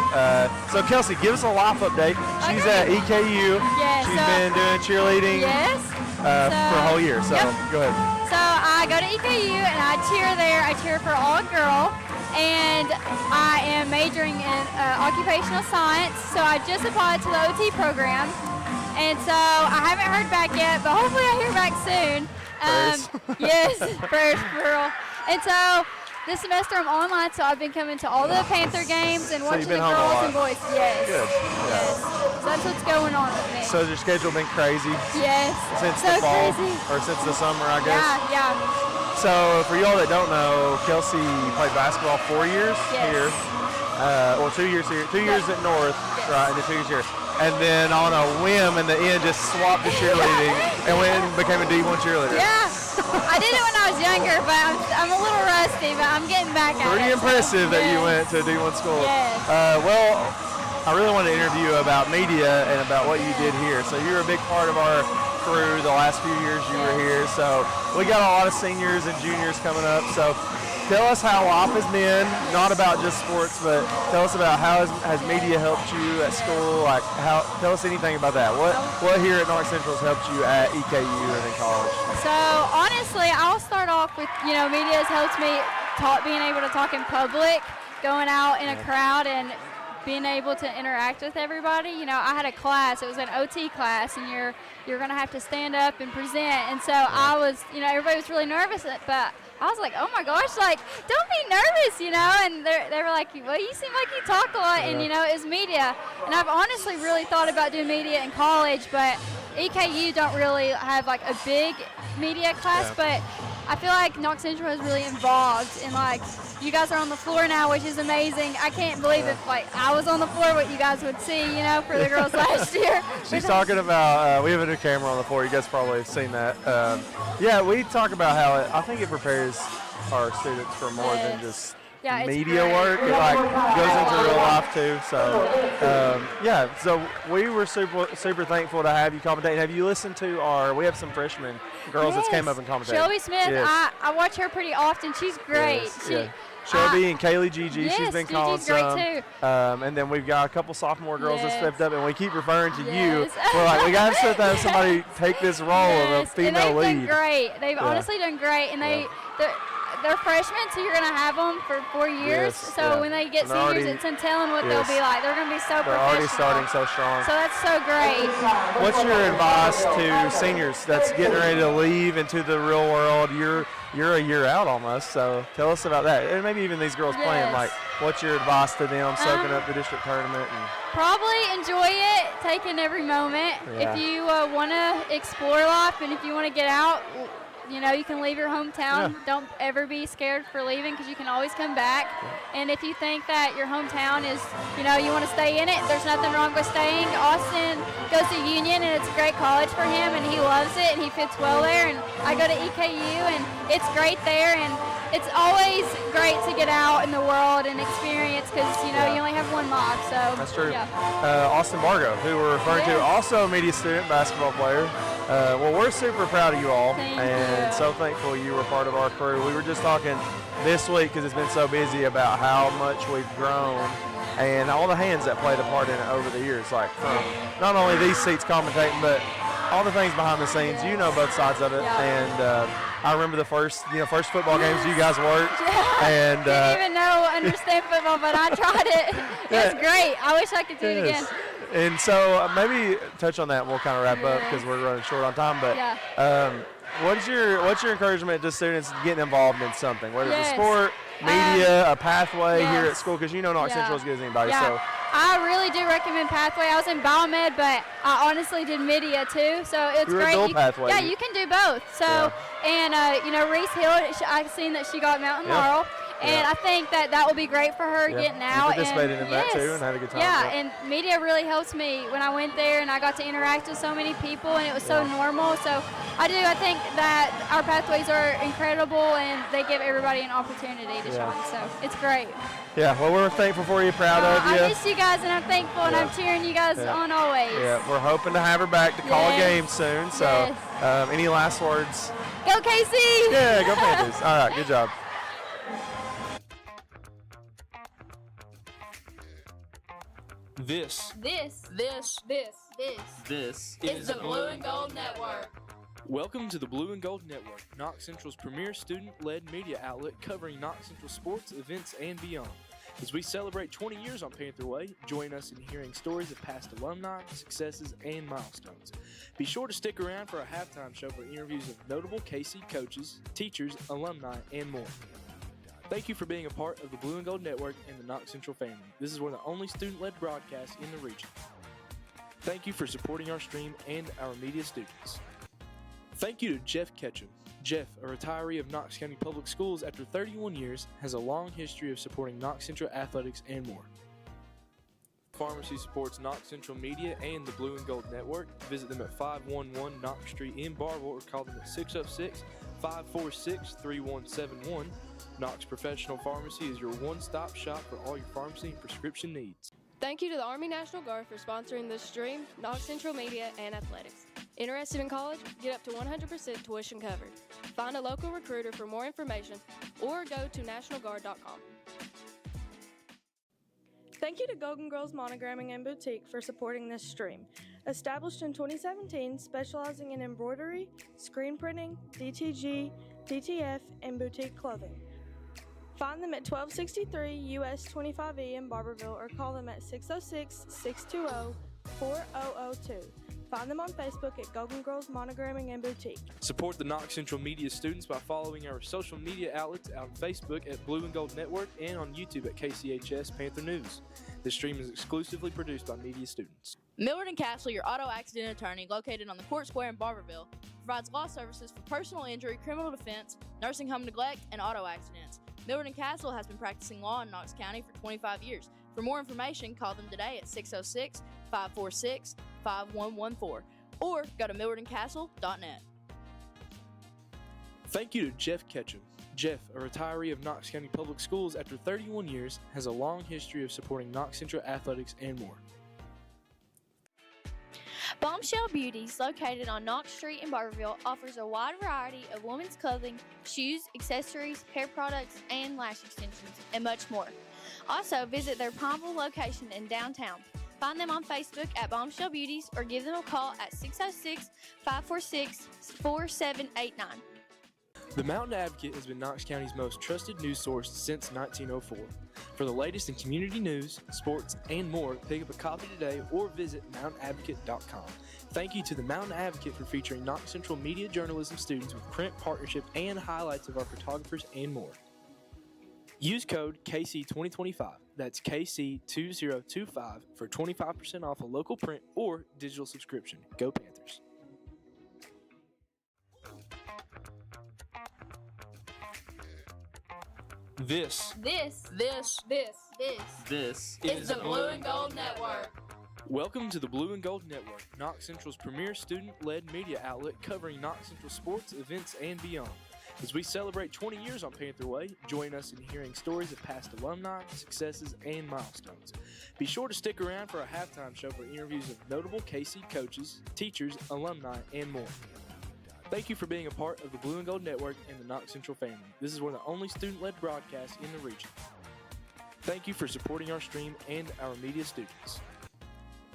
So Kelsey, give us a life update. She's at EKU. She's been doing cheerleading for a whole year, so go ahead. So I go to EKU and I cheer there. I cheer for all girl, and I am majoring in occupational science. So I just applied to the OT program, and so I haven't heard back yet, but hopefully I hear back soon. Yes, first girl. And so this semester I'm online, so I've been coming to all the Panther games and watching the girls and boys. Yes. Good. Yes. So that's what's going on with me. So has your schedule been crazy? Yes. Since so the fall, crazy. or since the summer, I guess? Yeah. So for y'all that don't know, Kelsey played basketball 4 years here, or 2 years here, 2 years at North, right, and then 2 years here. And then on a whim in the end just swapped to cheerleading and went and became a D1 cheerleader. Yeah. I did it when I was younger, but I'm a little rusty, but I'm getting back at it. Pretty impressive that you went to a D1 school. Yes. Well, I really wanted to interview you about media and about what you did here. So you're a big part of our crew the last few years you were here. So we got a lot of seniors and juniors coming up. So tell us how life has been, not about just sports, but tell us about how has media helped you at school. Like, tell us anything about that. What here at Knox Central has helped you at EKU and in college? So honestly, I'll start off with, media has helped me being able to talk in public, going out in a crowd and being able to interact with everybody. You know, I had a class, it was an OT class, and you're going to have to stand up and present. And so I was, you know, everybody was really nervous, but I was like, oh my gosh, like, don't be nervous, you know. And they were like, well, you seem like you talk a lot. And, you know, it's media. And I've honestly really thought about doing media in college, but EKU don't really have like a big media class, but I feel like Knox Central is really involved, and like you guys are on the floor now, which is amazing. I can't believe if like I was on the floor, what you guys would see, you know, for the girls last year. She's talking about, we have a new camera on the floor. You guys probably have seen that. Yeah, we talk about how I think it prepares our students for more than just media work. It like goes into real life too. So yeah, so we were super thankful to have you commentate. Have you listened to we have some freshman girls that came up and commentated. Shelby Smith, I watch her pretty often. She's great. Shelby and Kaylee Gigi, she's been calling Gigi's great some. too. And then we've got a couple sophomore girls that stepped up, and we keep referring to you. We're like, we got to have somebody take this role of a female lead. And they've done great. They've honestly done great, and they're freshmen, so you're going to have them for 4 years. So when they get seniors, it's in telling what they'll be like. They're going to be so professional. They're already starting so strong. So that's so great. What's your advice to seniors that's getting ready to leave into the real world? You're a year out almost, so tell us about that. And maybe even these girls playing, like, what's your advice to them soaking up the district tournament? Probably enjoy it, take in every moment. If you want to explore life and if you want to get out, you know, you can leave your hometown. Don't ever be scared for leaving because you can always come back. And if you think that your hometown is, you know, you want to stay in it, there's nothing wrong with staying. Austin goes to Union, and it's a great college for him, and he loves it, and he fits well there. And I go to EKU, and it's great there. And it's always great to get out in the world and experience because, you know, you only have one life. So that's true. Austin Bargo, who we're referring to, also a media student, basketball player. Well, we're super proud of you all, and so thankful you were part of our crew. We were just talking this week, because it's been so busy, about how much we've grown and all the hands that played a part in it over the years, like from not only these seats commentating, but all the things behind the scenes. You know both sides of it, and I remember the first football games you guys worked, and didn't even understand football, but I tried it. It was great. I wish I could do it again. And so maybe touch on that, and we'll kind of wrap up because we're running short on time. But what's your encouragement to students getting involved in something, whether it's a sport, media, a pathway here at school? Because you know Knox Central as good as anybody. So I really do recommend pathway. I was in biomed, but I honestly did media too. So it's You're great. A dual pathway. Yeah, you can do both. So and you know, Reese Hill, I've seen that she got Mountain Laurel. And I think that will be great for her getting out. You participated in that too and had a good time. Yeah, and media really helps me when I went there, and I got to interact with so many people, and it was so normal. So I think that our pathways are incredible, and they give everybody an opportunity to shine. So it's great. Yeah, well, we're thankful for you, proud of you. I miss you guys, and I'm thankful, and I'm cheering you guys on always. Yeah, we're hoping to have her back to call a game soon. So any last words? Go KC! Yeah, go Panthers. All right, good job. This is the Blue and Gold Network. Welcome to the Blue and Gold Network, Knox Central's premier student-led media outlet covering Knox Central sports, events, and beyond. As we celebrate 20 years on Panther Way, join us in hearing stories of past alumni, successes, and milestones. Be sure to stick around for our halftime show for interviews of notable KC coaches, teachers, alumni, and more. Thank you for being a part of the Blue and Gold Network and the Knox Central family. This is one of the only student-led broadcasts in the region. Thank you for supporting our stream and our media students. Thank you to Jeff Ketchum. Jeff, a retiree of Knox County Public Schools after 31 years, has a long history of supporting Knox Central athletics and more. Pharmacy supports Knox Central Media and the Blue and Gold Network. Visit them at 511 Knox Street in Bville or call them at 606-546-3171. Knox Professional Pharmacy is your one-stop shop for all your pharmacy and prescription needs. Thank you to the Army National Guard for sponsoring this stream, Knox Central Media, and Athletics. Interested in college? Get up to 100% tuition covered. Find a local recruiter for more information or go to nationalguard.com. Thank you to Golden Girls Monogramming and Boutique for supporting this stream. Established in 2017, specializing in embroidery, screen printing, DTG, DTF, and boutique clothing. Find them at 1263 US 25E in Barberville or call them at 606-620-4002. Find them on Facebook at Golden Girls Monogramming and Boutique. Support the Knox Central Media students by following our social media outlets on Facebook at Blue and Gold Network and on YouTube at KCHS Panther News. This stream is exclusively produced by media students. Millard & Castle, your auto accident attorney, located on the Court Square in Barberville, provides law services for personal injury, criminal defense, nursing home neglect, and auto accidents. Millard & Castle has been practicing law in Knox County for 25 years. For more information, call them today at 606-546-5114 or go to millardandcastle.net. Thank you to Jeff Ketchum. Jeff, a retiree of Knox County Public Schools after 31 years, has a long history of supporting Knox Central athletics and more. Bombshell Beauties, located on Knox Street in Bville, offers a wide variety of women's clothing, shoes, accessories, hair products, and lash extensions, and much more. Also, visit their Bville location in downtown. Find them on Facebook at Bombshell Beauties or give them a call at 606-546-4789. The Mountain Advocate has been Knox County's most trusted news source since 1904. For the latest in community news, sports, and more, pick up a copy today or visit mountainadvocate.com. Thank you to the Mountain Advocate for featuring Knox Central media journalism students with print partnership and highlights of our photographers and more. Use code KC2025, that's KC2025, for 25% off a local print or digital subscription. Go Panthers. This is the Blue and Gold Network. Welcome to the Blue and Gold Network, Knox Central's premier student-led media outlet covering Knox Central sports, events, and beyond. As we celebrate 20 years on Panther Way, join us in hearing stories of past alumni, successes, and milestones. Be sure to stick around for our halftime show for interviews of notable KC coaches, teachers, alumni, and more. Thank you for being a part of the Blue and Gold Network and the Knox Central family. This is one of the only student-led broadcasts in the region. Thank you for supporting our stream and our media students.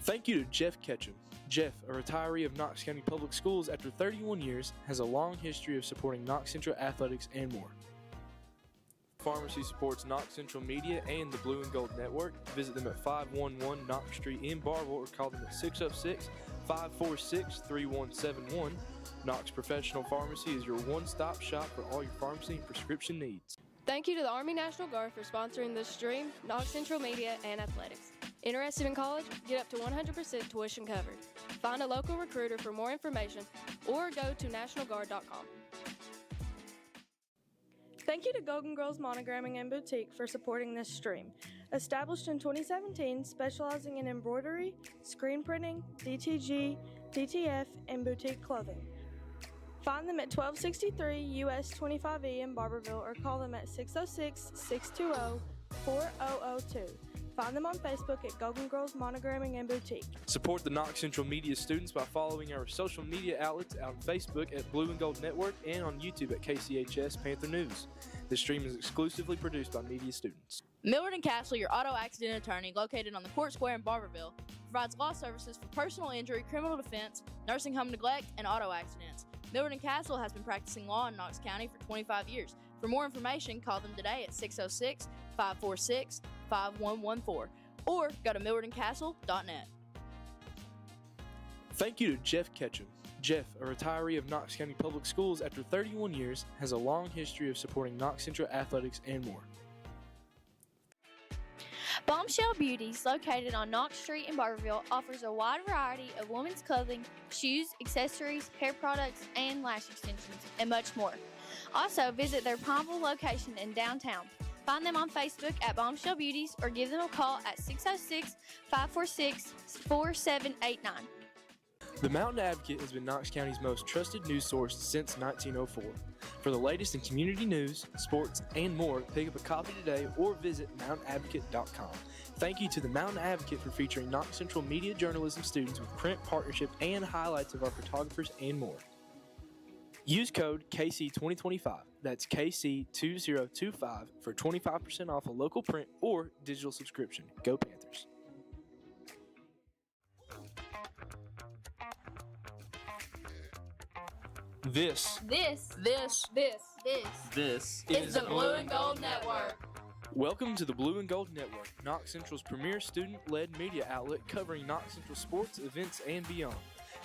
Thank you to Jeff Ketchum. Jeff, a retiree of Knox County Public Schools after 31 years, has a long history of supporting Knox Central athletics and more. Pharmacy supports Knox Central Media and the Blue and Gold Network. Visit them at 511 Knox Street in Bville or call them at 606-546-3171. Knox Professional Pharmacy is your one-stop shop for all your pharmacy and prescription needs. Thank you to the Army National Guard for sponsoring this stream, Knox Central Media, and Athletics. Interested in college? Get up to 100% tuition covered. Find a local recruiter for more information or go to nationalguard.com. Thank you to Golden Girls Monogramming and Boutique for supporting this stream. Established in 2017, specializing in embroidery, screen printing, DTG, DTF, and boutique clothing. Find them at 1263 US 25E in Barberville or call them at 606-620-4002. Find them on Facebook at Golden Girls Monogramming and Boutique. Support the Knox Central media students by following our social media outlets on Facebook at Blue and Gold Network and on YouTube at KCHS Panther News. This stream is exclusively produced by media students. Millard & Castle, your auto accident attorney, located on the Court Square in Barberville, provides law services for personal injury, criminal defense, nursing home neglect, and auto accidents. Millard & Castle has been practicing law in Knox County for 25 years. For more information, call them today at 606-546-5114 or go to millardandcastle.net. Thank you to Jeff Ketchum. Jeff, a retiree of Knox County Public Schools after 31 years, has a long history of supporting Knox Central athletics and more. Bombshell Beauties, located on Knox Street in Bville, offers a wide variety of women's clothing, shoes, accessories, hair products, and lash extensions, and much more. Also, visit their Bville location in downtown. Find them on Facebook at Bombshell Beauties or give them a call at 606-546-4789. The Mountain Advocate has been Knox County's most trusted news source since 1904. For the latest in community news, sports, and more, pick up a copy today or visit mountainadvocate.com. Thank you to the Mountain Advocate for featuring Knox Central media journalism students with print partnership and highlights of our photographers and more. Use code KC2025, that's KC2025, for 25% off a local print or digital subscription. Go Panthers. This This is the Blue and Gold Network. Welcome to the Blue and Gold Network, Knox Central's premier student-led media outlet covering Knox Central sports, events, and beyond.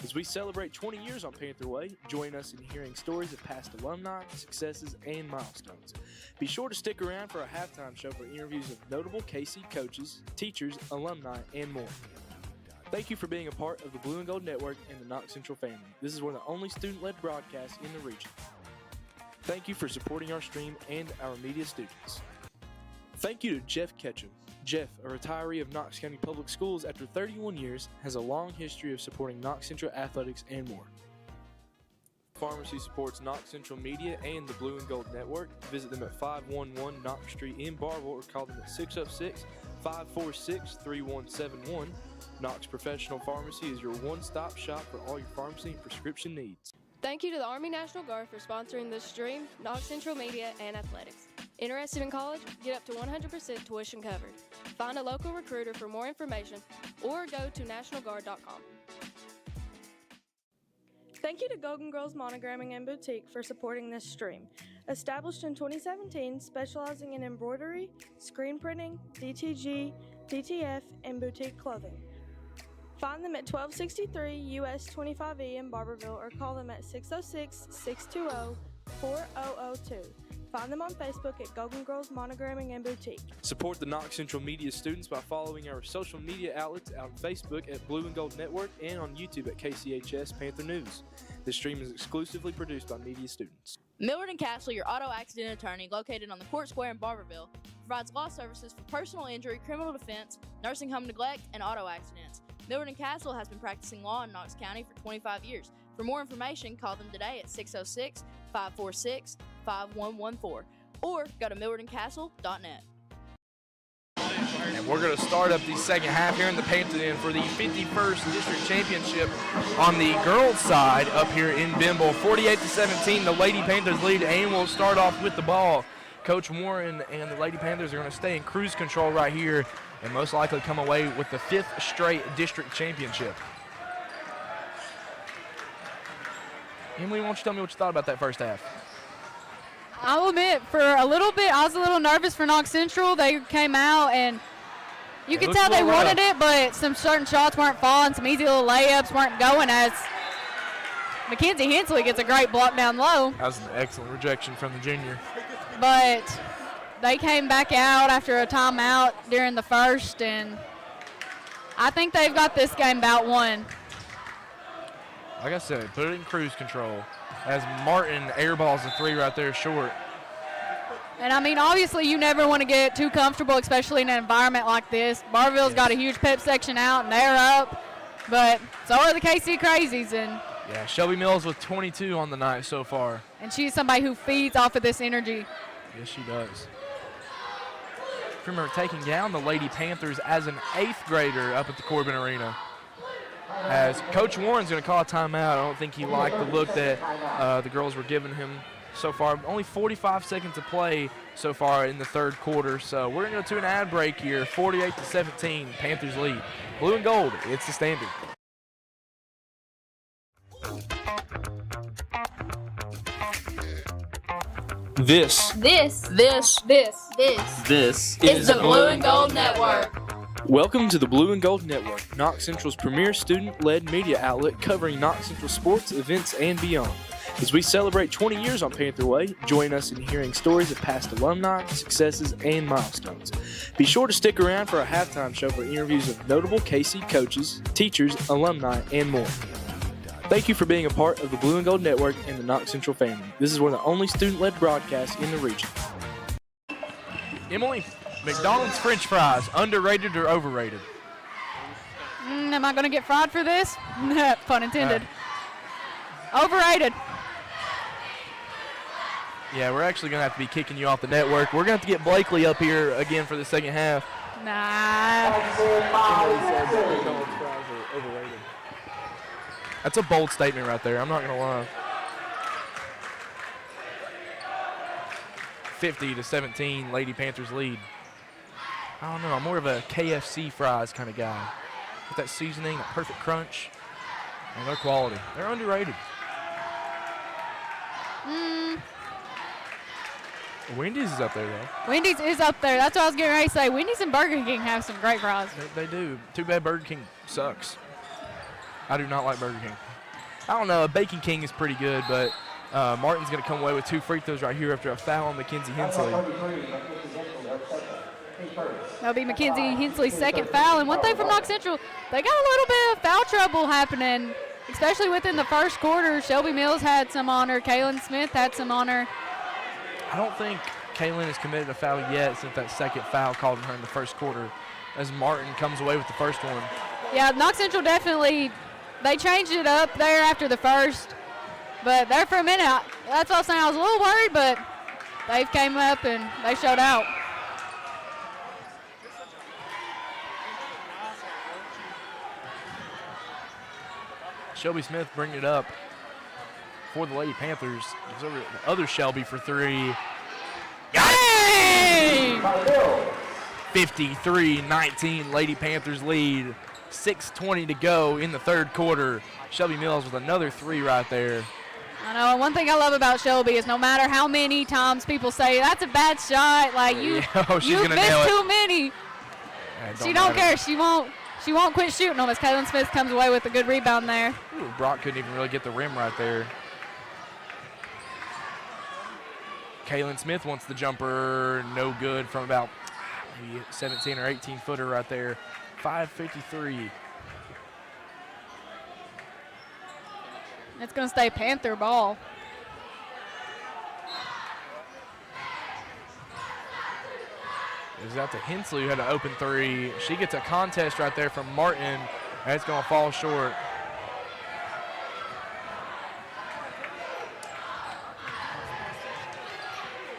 As we celebrate 20 years on Panther Way, join us in hearing stories of past alumni, successes, and milestones. Be sure to stick around for our halftime show for interviews of notable KC coaches, teachers, alumni, and more. Thank you for being a part of the Blue and Gold Network and the Knox Central family. This is one of the only student-led broadcasts in the region. Thank you for supporting our stream and our media students. Thank you to Jeff Ketchum. Jeff, a retiree of Knox County Public Schools after 31 years, has a long history of supporting Knox Central athletics and more. Pharmacy supports Knox Central Media and the Blue and Gold Network. Visit them at 511 Knox Street in Bville or call them at 606-546-3171. Knox Professional Pharmacy is your one-stop shop for all your pharmacy and prescription needs. Thank you to the Army National Guard for sponsoring this stream, Knox Central Media, and Athletics. Interested in college? Get up to 100% tuition covered. Find a local recruiter for more information or go to nationalguard.com. Thank you to Golden Girls Monogramming and Boutique for supporting this stream. Established in 2017, specializing in embroidery, screen printing, DTG, DTF, and boutique clothing. Find them at 1263 US 25E in Barboursville or call them at 606-620-4002. Find them on Facebook at Golden Girls Monogramming and Boutique. Support the Knox Central Media students by following our social media outlets on Facebook at Blue and Gold Network and on YouTube at KCHS Panther News. This stream is exclusively produced by media students. Millard & Castle, your auto accident attorney, located on the Court Square in Barboursville, provides law services for personal injury, criminal defense, nursing home neglect, and auto accidents. Millard & Castle has been practicing law in Knox County for 25 years. For more information, call them today at 606-546-5114 or go to millardandcastle.net. And we're going to start up the second half here in the Panther Inn for the 51st District Championship on the girls' side up here in Bville. 48-17, the Lady Panthers lead, and we'll start off with the ball. Coach Warren and the Lady Panthers are going to stay in cruise control right here and most likely come away with the 5th straight district championship. Emily, why don't you tell me what you thought about that first half? I'll admit, for a little bit, I was a little nervous for Knox Central. They came out, and you could tell they wanted it, but some certain shots weren't falling. Some easy little layups weren't going as Mackenzie Hensley gets a great block down low. That was an excellent rejection from the junior. But they came back out after a timeout during the first, and I think they've got this game about won. Like I said, put it in cruise control as Martin airballs the three right there short. And, I mean, obviously you never want to get too comfortable, especially in an environment like this. Barboursville's got a huge pep section out, and they're up. But so are the KC Crazies. And yeah, Shelby Mills with 22 on the night so far. And she's somebody who feeds off of this energy. Yes, she does. Remember taking down the Lady Panthers as an 8th grader up at the Corbin Arena. As Coach Warren's going to call a timeout. I don't think he liked the look that the girls were giving him so far. Only 45 seconds to play so far in the third quarter. So we're going to go to an ad break here. 48-17, Panthers lead. Blue and gold, it's the standard. This is the Blue and Gold Network. Welcome to the Blue and Gold Network, Knox Central's premier student-led media outlet covering Knox Central sports, events, and beyond. As we celebrate 20 years on Panther Way, join us in hearing stories of past alumni, successes, and milestones. Be sure to stick around for our halftime show for interviews of notable KC coaches, teachers, alumni, and more. Thank you for being a part of the Blue and Gold Network and the Knox Central family. This is one of the only student-led broadcasts in the region. Emily, McDonald's French fries, underrated or overrated? Am I going to get fried for this? Pun intended. Overrated. Yeah, we're actually going to have to be kicking you off the network. We're going to have to get Blakely up here again for the second half. Nah. Emily said that McDonald's fries are overrated. That's a bold statement right there. I'm not going to lie. 50-17, Lady Panthers lead. I don't know. I'm more of a KFC fries kind of guy. With that seasoning, that perfect crunch, and their quality. They're underrated. Wendy's is up there, though. Wendy's is up there. That's what I was getting ready to say. Wendy's and Burger King have some great fries. They do. Too bad Burger King sucks. I do not like Burger King. I don't know. Bacon King is pretty good, but Martin's going to come away with 2 free throws right here after a foul on Mackenzie Hensley. That'll be Mackenzie Hensley's second foul. And one thing from Knox Central, they got a little bit of foul trouble happening, especially within the first quarter. Shelby Mills had some on her. Kaylin Smith had some on her. I don't think Kaylin has committed a foul yet since that second foul called on her in the first quarter, as Martin comes away with the first one. Yeah, Knox Central definitely, they changed it up there after the first. But there for a minute, that's what I was saying. I was a little worried, but they came up and they showed out. Shelby Smith bringing it up for the Lady Panthers. Gives over the other Shelby for 3. Got it! 53-19, Lady Panthers lead. 6:20 to go in the third quarter. Shelby Mills with another 3 right there. I know, and one thing I love about Shelby is no matter how many times people say, that's a bad shot, like you missed too many. She don't care. She won't quit shooting them as Kaylin Smith comes away with a good rebound there. Ooh, Brock couldn't even really get the rim right there. Kaylin Smith wants the jumper, no good from about maybe 17 or 18 footer right there. 5:53. It's going to stay Panther ball. It was out to Hensley who had an open 3. She gets a contest right there from Martin. That's going to fall short.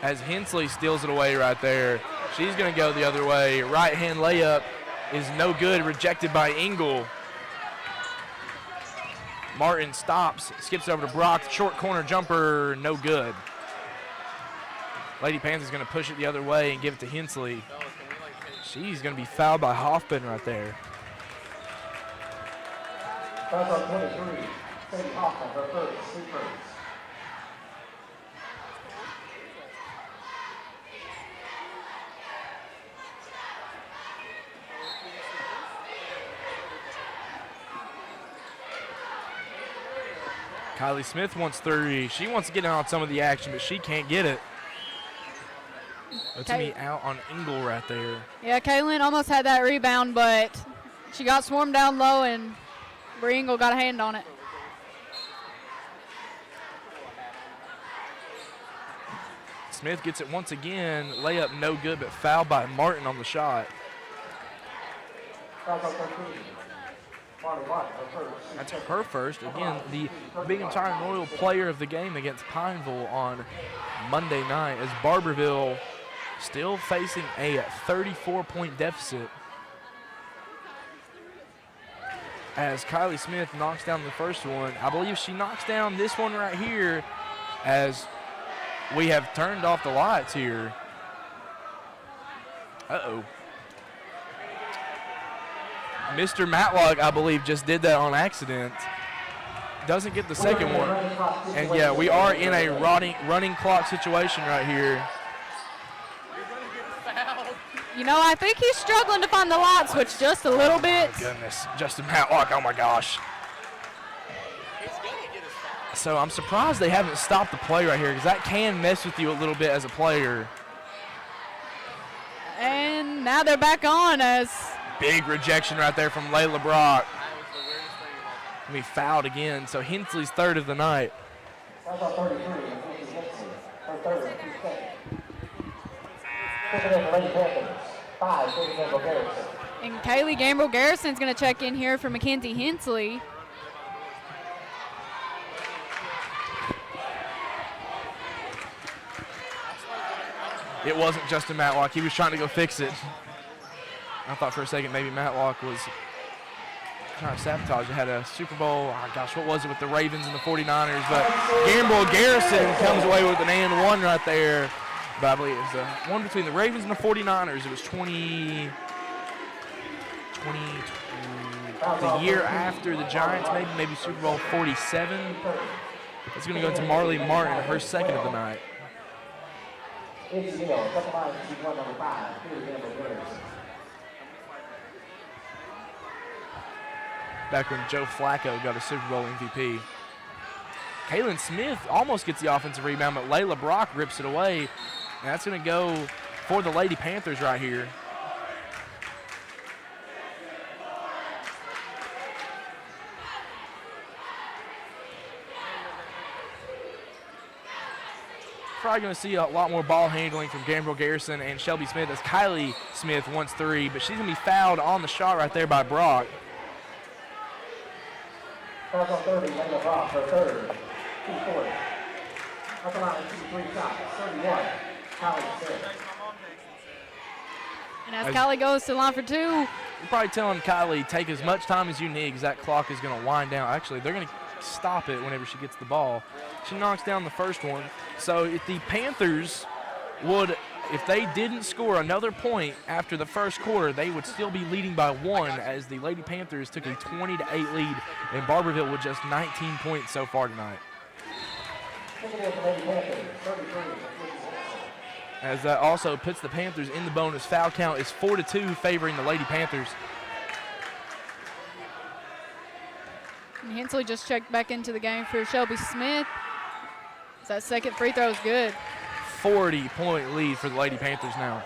As Hensley steals it away right there. She's going to go the other way. Right hand layup is no good, rejected by Engel. Martin stops, skips over to Brock. Short corner jumper, no good. Lady Panthers going to push it the other way and give it to Hensley. She's going to be fouled by Hoffman right there. Foul on 23, Sadie Hoffman, her first, 3 points. Kylie Smith wants 3. She wants to get in on some of the action, but she can't get it. That's me out on Engel right there. Yeah, Kaylin almost had that rebound, but she got swarmed down low, and Bree Engel got a hand on it. Smith gets it once again. Layup no good, but fouled by Martin on the shot. That's her first. Again, the Big and Tire Royal player of the game against Pineville on Monday night, as Barberville still facing a 34-point deficit. As Kylie Smith knocks down the first one. I believe she knocks down this one right here as we have turned off the lights here. Uh-oh. Mr. Matlock, I believe, just did that on accident. Doesn't get the second one. And, yeah, we are in a running clock situation right here. You know, I think he's struggling to find the light switch just a little bit. Oh, goodness. Justin Matlock, oh, my gosh. So I'm surprised they haven't stopped the play right here because that can mess with you a little bit as a player. And now they're back on as... Big rejection right there from Layla Brock. And we fouled again, so Hensley's third of the night. And Kaylee Gambrill Garrison's going to check in here for Mackenzie Hensley. It wasn't Justin Matlock. He was trying to go fix it. I thought for a second maybe Matlock was trying to sabotage. They had a Super Bowl, oh gosh, what was it with the Ravens and the 49ers? But Gambrill Garrison comes away with an and one right there. But I believe it was one between the Ravens and the 49ers. It was the year after the Giants, maybe Super Bowl 47. It's going to go to Marley Martin, her second of the night. Bville, second line, C1 number 5, Billy Amber Williams. Back when Joe Flacco got a Super Bowl MVP. Kaylin Smith almost gets the offensive rebound, but Layla Brock rips it away. And that's going to go for the Lady Panthers right here. Probably going to see a lot more ball handling from Gabriel Garrison and Shelby Smith as Kylie Smith wants 3, but she's going to be fouled on the shot right there by Brock. Fouls on 30, Layla Brock, her third, 240. Upper line, 2-3 shots, 31, Kylie Smith. And as Kylie goes to the line for 2. You're probably telling Kylie, take as much time as you need because that clock is going to wind down. Actually, they're going to stop it whenever she gets the ball. She knocks down the first one. So if the Panthers would, if they didn't score another point after the first quarter, they would still be leading by 1 as the Lady Panthers took a 20-8 lead in Barberville with just 19 points so far tonight. As that also puts the Panthers in the bonus. Foul count is 4-2 favoring the Lady Panthers. And Hensley just checked back into the game for Shelby Smith. So that second free throw is good. 40-point lead for the Lady Panthers now.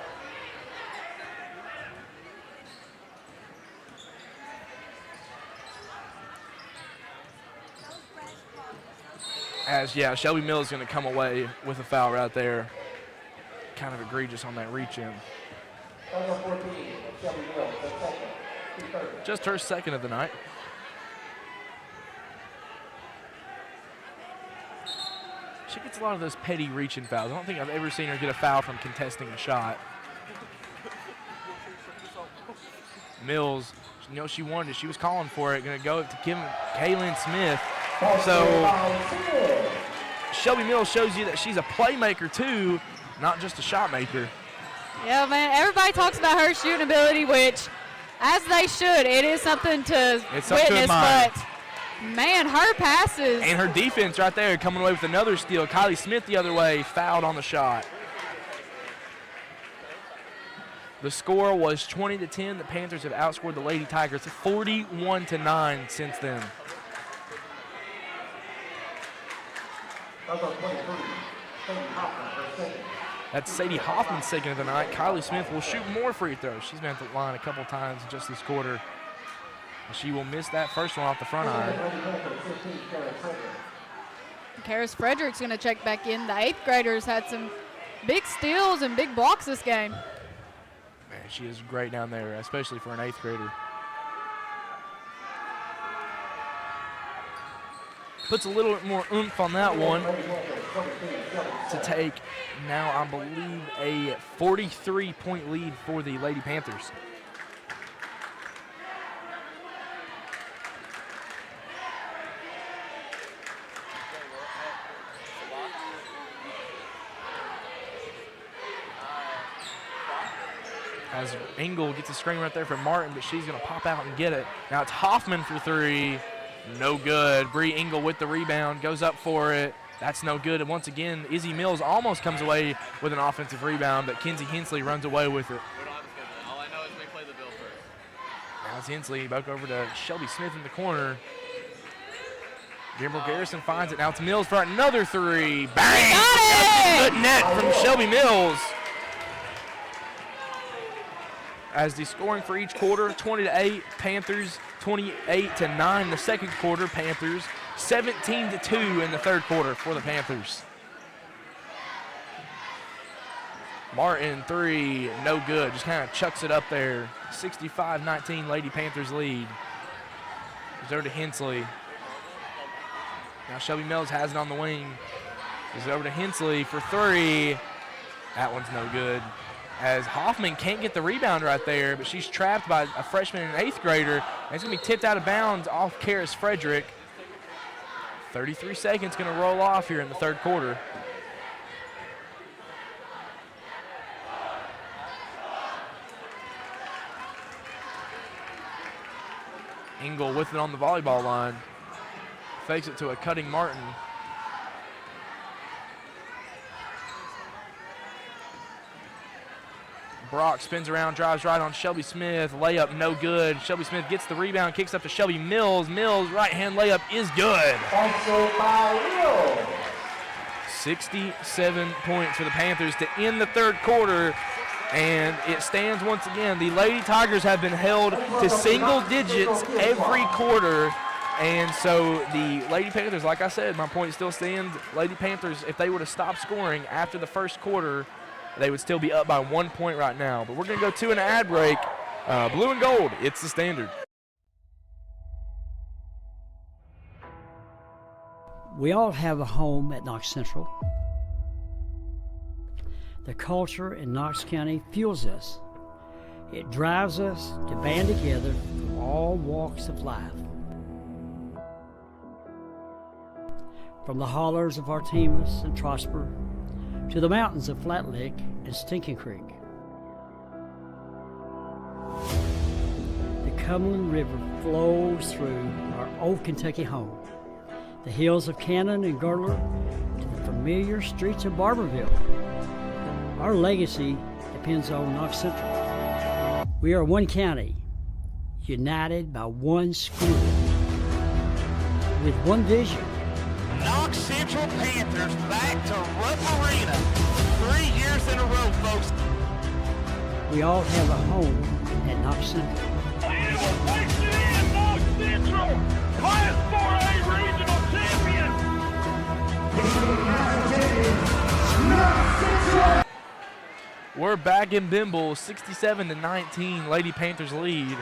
As, yeah, Shelby Mills is going to come away with a foul right there. Kind of egregious on that reach in. Just her second of the night. She gets a lot of those petty reaching fouls. I don't think I've ever seen her get a foul from contesting a shot. Mills, you know, she wanted it. She was calling for it. Going to go up to Kaylin Smith. So Shelby Mills shows you that she's a playmaker too, not just a shot maker. Yeah, man. Everybody talks about her shooting ability, which, as they should, it is something to witness. But man, her passes. And her defense right there coming away with another steal. Kylie Smith the other way, fouled on the shot. The score was 20-10. The Panthers have outscored the Lady Tigers 41-9 since then. That's Sadie Hoffman's second of the night. Kylie Smith will shoot more free throws. She's been at the line a couple times just this quarter. She will miss that first one off the front iron. Karis Frederick's going to check back in. The 8th graders had some big steals and big blocks this game. Man, she is great down there, especially for an 8th grader. Puts a little bit more oomph on that one to take now, I believe, a 43-point lead for the Lady Panthers. As Engel gets a screen right there from Martin, but she's going to pop out and get it. Now it's Hoffman for 3. No good. Bree Engel with the rebound, goes up for it. That's no good. And once again, Izzy Mills almost comes away with an offensive rebound, but Kenzie Hensley runs away with it. All I know is they play the Bill first. Now it's Hensley back over to Shelby Smith in the corner. Gabriel Garrison finds it. Now it's Mills for another 3. Bang! Good net from Shelby Mills. As the scoring for each quarter, 20-8, Panthers 28-9 the second quarter, Panthers 17-2 in the third quarter for the Panthers. Martin 3, no good, just kind of chucks it up there. 65-19 Lady Panthers lead. Goes over to Hensley. Now Shelby Mills has it on the wing. Goes over to Hensley for 3. That one's no good. As Hoffman can't get the rebound right there, but she's trapped by a freshman and an 8th grader. And it's going to be tipped out of bounds off Karis Frederick. 33 seconds going to roll off here in the third quarter. Engel with it on the volleyball line. Fakes it to a cutting Martin. Brock spins around, drives right on Shelby Smith. Layup no good. Shelby Smith gets the rebound, kicks up to Shelby Mills. Mills right-hand layup is good. 67 points for the Panthers to end the third quarter. And it stands once again. The Lady Tigers have been held to single digits every quarter. And so the Lady Panthers, like I said, my point still stands. Lady Panthers, if they were to stop scoring after the first quarter, they would still be up by 1 point right now. But we're going to go to an ad break. Blue and gold, it's the standard. We all have a home at Knox Central. The culture in Knox County fuels us. It drives us to band together from all walks of life. From the hollers of Artemis and Prosper to the mountains of Flat Lick and Stinking Creek. The Cumberland River flows through our old Kentucky home. The hills of Cannon and Girdler to the familiar streets of Barberville. Our legacy depends on Knox Central. We are one county, united by one school, with one vision. Knox Central Panthers back to Rupp Arena. 3 years in a row, folks. We all have a home at Knox Central. Eagle takes it in, Knox Central! Class 4A regional champion! We're back in Bville, 67-19, Lady Panthers lead.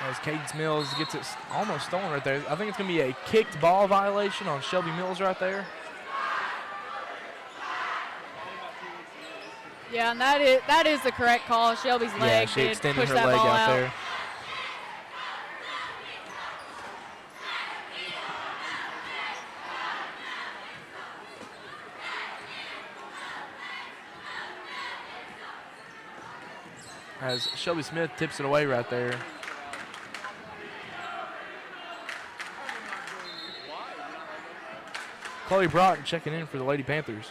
As Cadence Mills gets it almost stolen right there. I think it's going to be a kicked ball violation on Shelby Mills right there. Yeah, and that is the correct call. Shelby's leg she did extended push her that leg ball out out. there. As Shelby Smith tips it away right there. Chloe Broughton checking in for the Lady Panthers.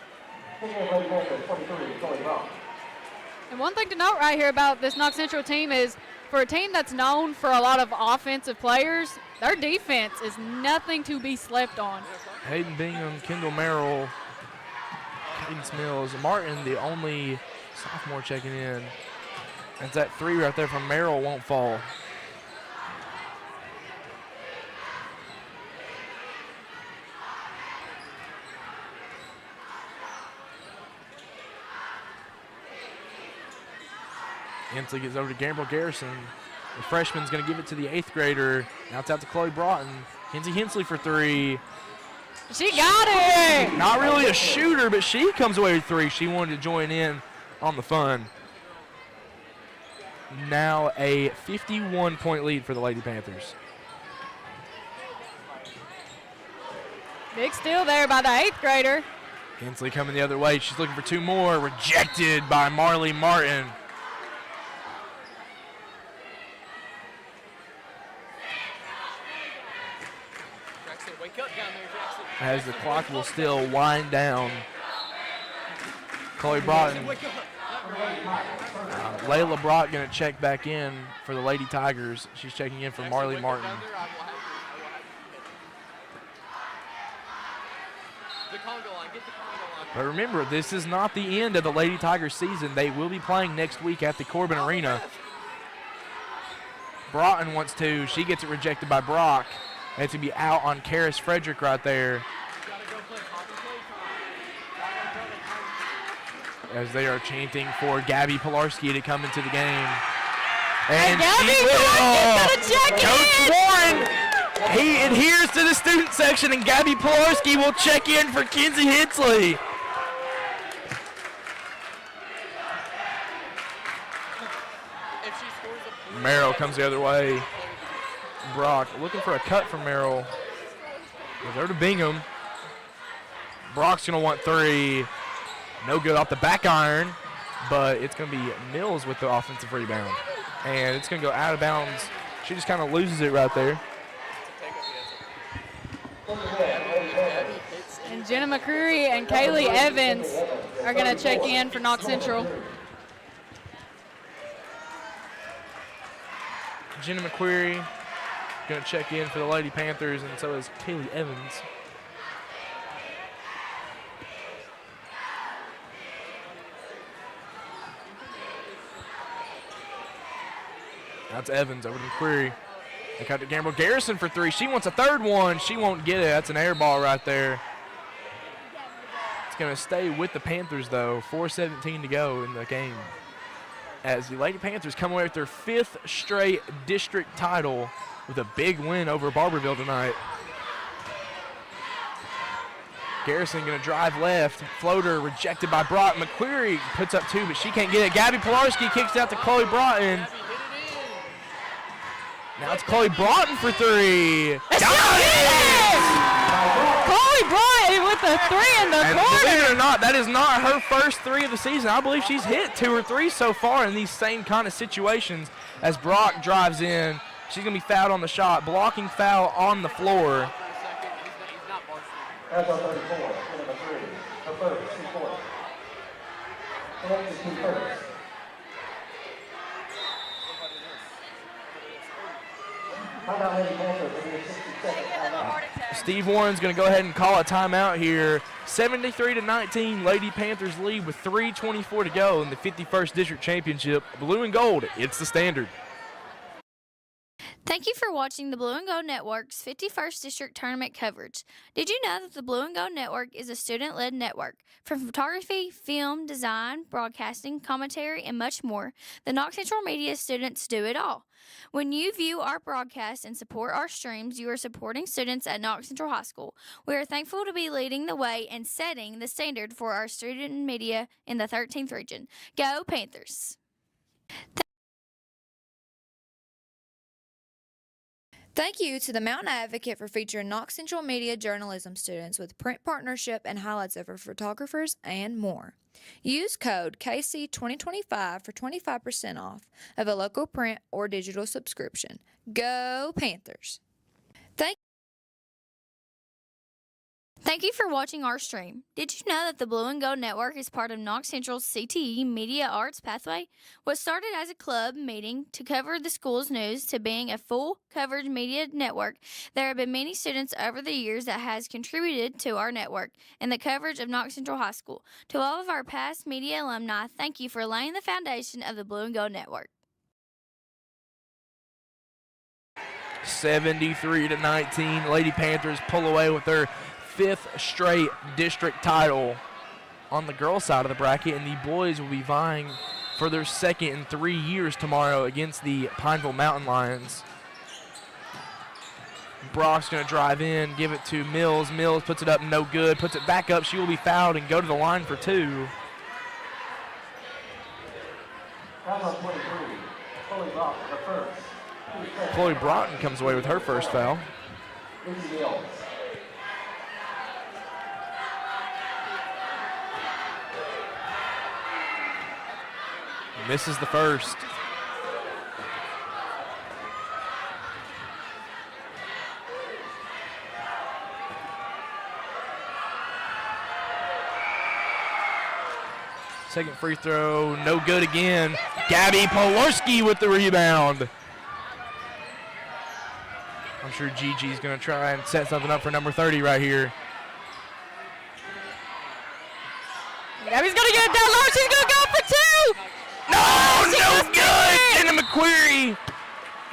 And one thing to note right here about this Knox Central team is for a team that's known for a lot of offensive players, their defense is nothing to be slept on. Hayden Bingham, Kendall Merrill, Cadence Mills, Martin, the only sophomore checking in. That's that three right there from Merrill won't fall. Hensley gets over to Gambrel Garrison. The freshman's going to give it to the 8th grader. Now it's out to Chloe Broughton. Kenzie Hensley for three. She got it! Not really a shooter, but she comes away with three. She wanted to join in on the fun. Now a 51-point lead for the Lady Panthers. Big steal there by the 8th grader. Hensley coming the other way. She's looking for two more. Rejected by Marley Martin. As the clock will still wind down. Chloe Broughton. Layla Brock going to check back in for the Lady Tigers. She's checking in for Marley Martin. But remember, this is not the end of the Lady Tigers season. They will be playing next week at the Corbin Arena. Broughton wants to. She gets it rejected by Brock. It's going to be out on Karis Frederick right there. As they are chanting for Gabby Pilarski to come into the game. And she will. Coach Warren, he adheres to the student section, and Gabby Pilarski will check in for Kenzie Hensley. Merrill comes the other way. Brock looking for a cut from Merrill. Goes over to Bingham. Brock's going to want three. No good off the back iron, but it's going to be Mills with the offensive rebound. And it's going to go out of bounds. She just kind of loses it right there. And Jenna McCreary and Kaylee Evans are going to check in for Knox Central. Jenna McQuarrie going to check in for the Lady Panthers, and so is Kaylee Evans. That's Evans over to McQuarrie. They cut to Gamble Garrison for three. She wants a third one. She won't get it. That's an air ball right there. It's going to stay with the Panthers, though. 4:17 to go in the game, as the Lady Panthers come away with their 5th straight district title with a big win over Barberville tonight. Garrison going to drive left. Floater rejected by Brock. McQuarrie puts up 2, but she can't get it. Gabby Pilarski kicks it out to Chloe Broughton. Now it's Chloe Broughton for 3. Got it! Chloe Bryant with the 3 in the corner. Believe it or not, that is not her first 3 of the season. I believe she's hit 2 or 3 so far in these same kind of situations. As Brock drives in, she's going to be fouled on the shot. Blocking foul on the floor. As on 34, number 3, her first, 2 points. Connected 2 first. Timeout, Lady Panthers, in the 62nd timeout. Steve Warren's going to go ahead and call a timeout here. 73-19, Lady Panthers lead with 3:24 to go in the 51st District Championship. Blue and gold, it's the standard. Thank you for watching the Blue and Gold Network's 51st District Tournament coverage. Did you know that the Blue and Gold Network is a student-led network? From photography, film, design, broadcasting, commentary, and much more, the Knox Central Media students do it all. When you view our broadcast and support our streams, you are supporting students at Knox Central High School. We are thankful to be leading the way and setting the standard for our student media in the 13th region. Go Panthers! Thank you to the Mountain Advocate for featuring Knox Central Media journalism students with print partnership and highlights of our photographers and more. Use code KC2025 for 25% off of a local print or digital subscription. Go Panthers! Thank you for watching our stream. Did you know that the Blue and Gold Network is part of Knox Central's CTE Media Arts Pathway? What started as a club meeting to cover the school's news to being a full coverage media network, there have been many students over the years that has contributed to our network and the coverage of Knox Central High School. To all of our past media alumni, thank you for laying the foundation of the Blue and Gold Network. 73-19, Lady Panthers pull away with their 5th straight district title on the girls' side of the bracket, and the boys will be vying for their 2nd in 3 years tomorrow against the Pineville Mountain Lions. Brock's going to drive in, give it to Mills. Mills puts it up, no good, puts it back up. She will be fouled and go to the line for 2. Chloe Broughton comes away with her first foul. Misses the first. Second free throw, no good again. Gabby Pilarski with the rebound. I'm sure Gigi's going to try and set something up for number 30 right here. Gabby's going to get it down low. She's going to go for 2. No good. Jenna McQuarrie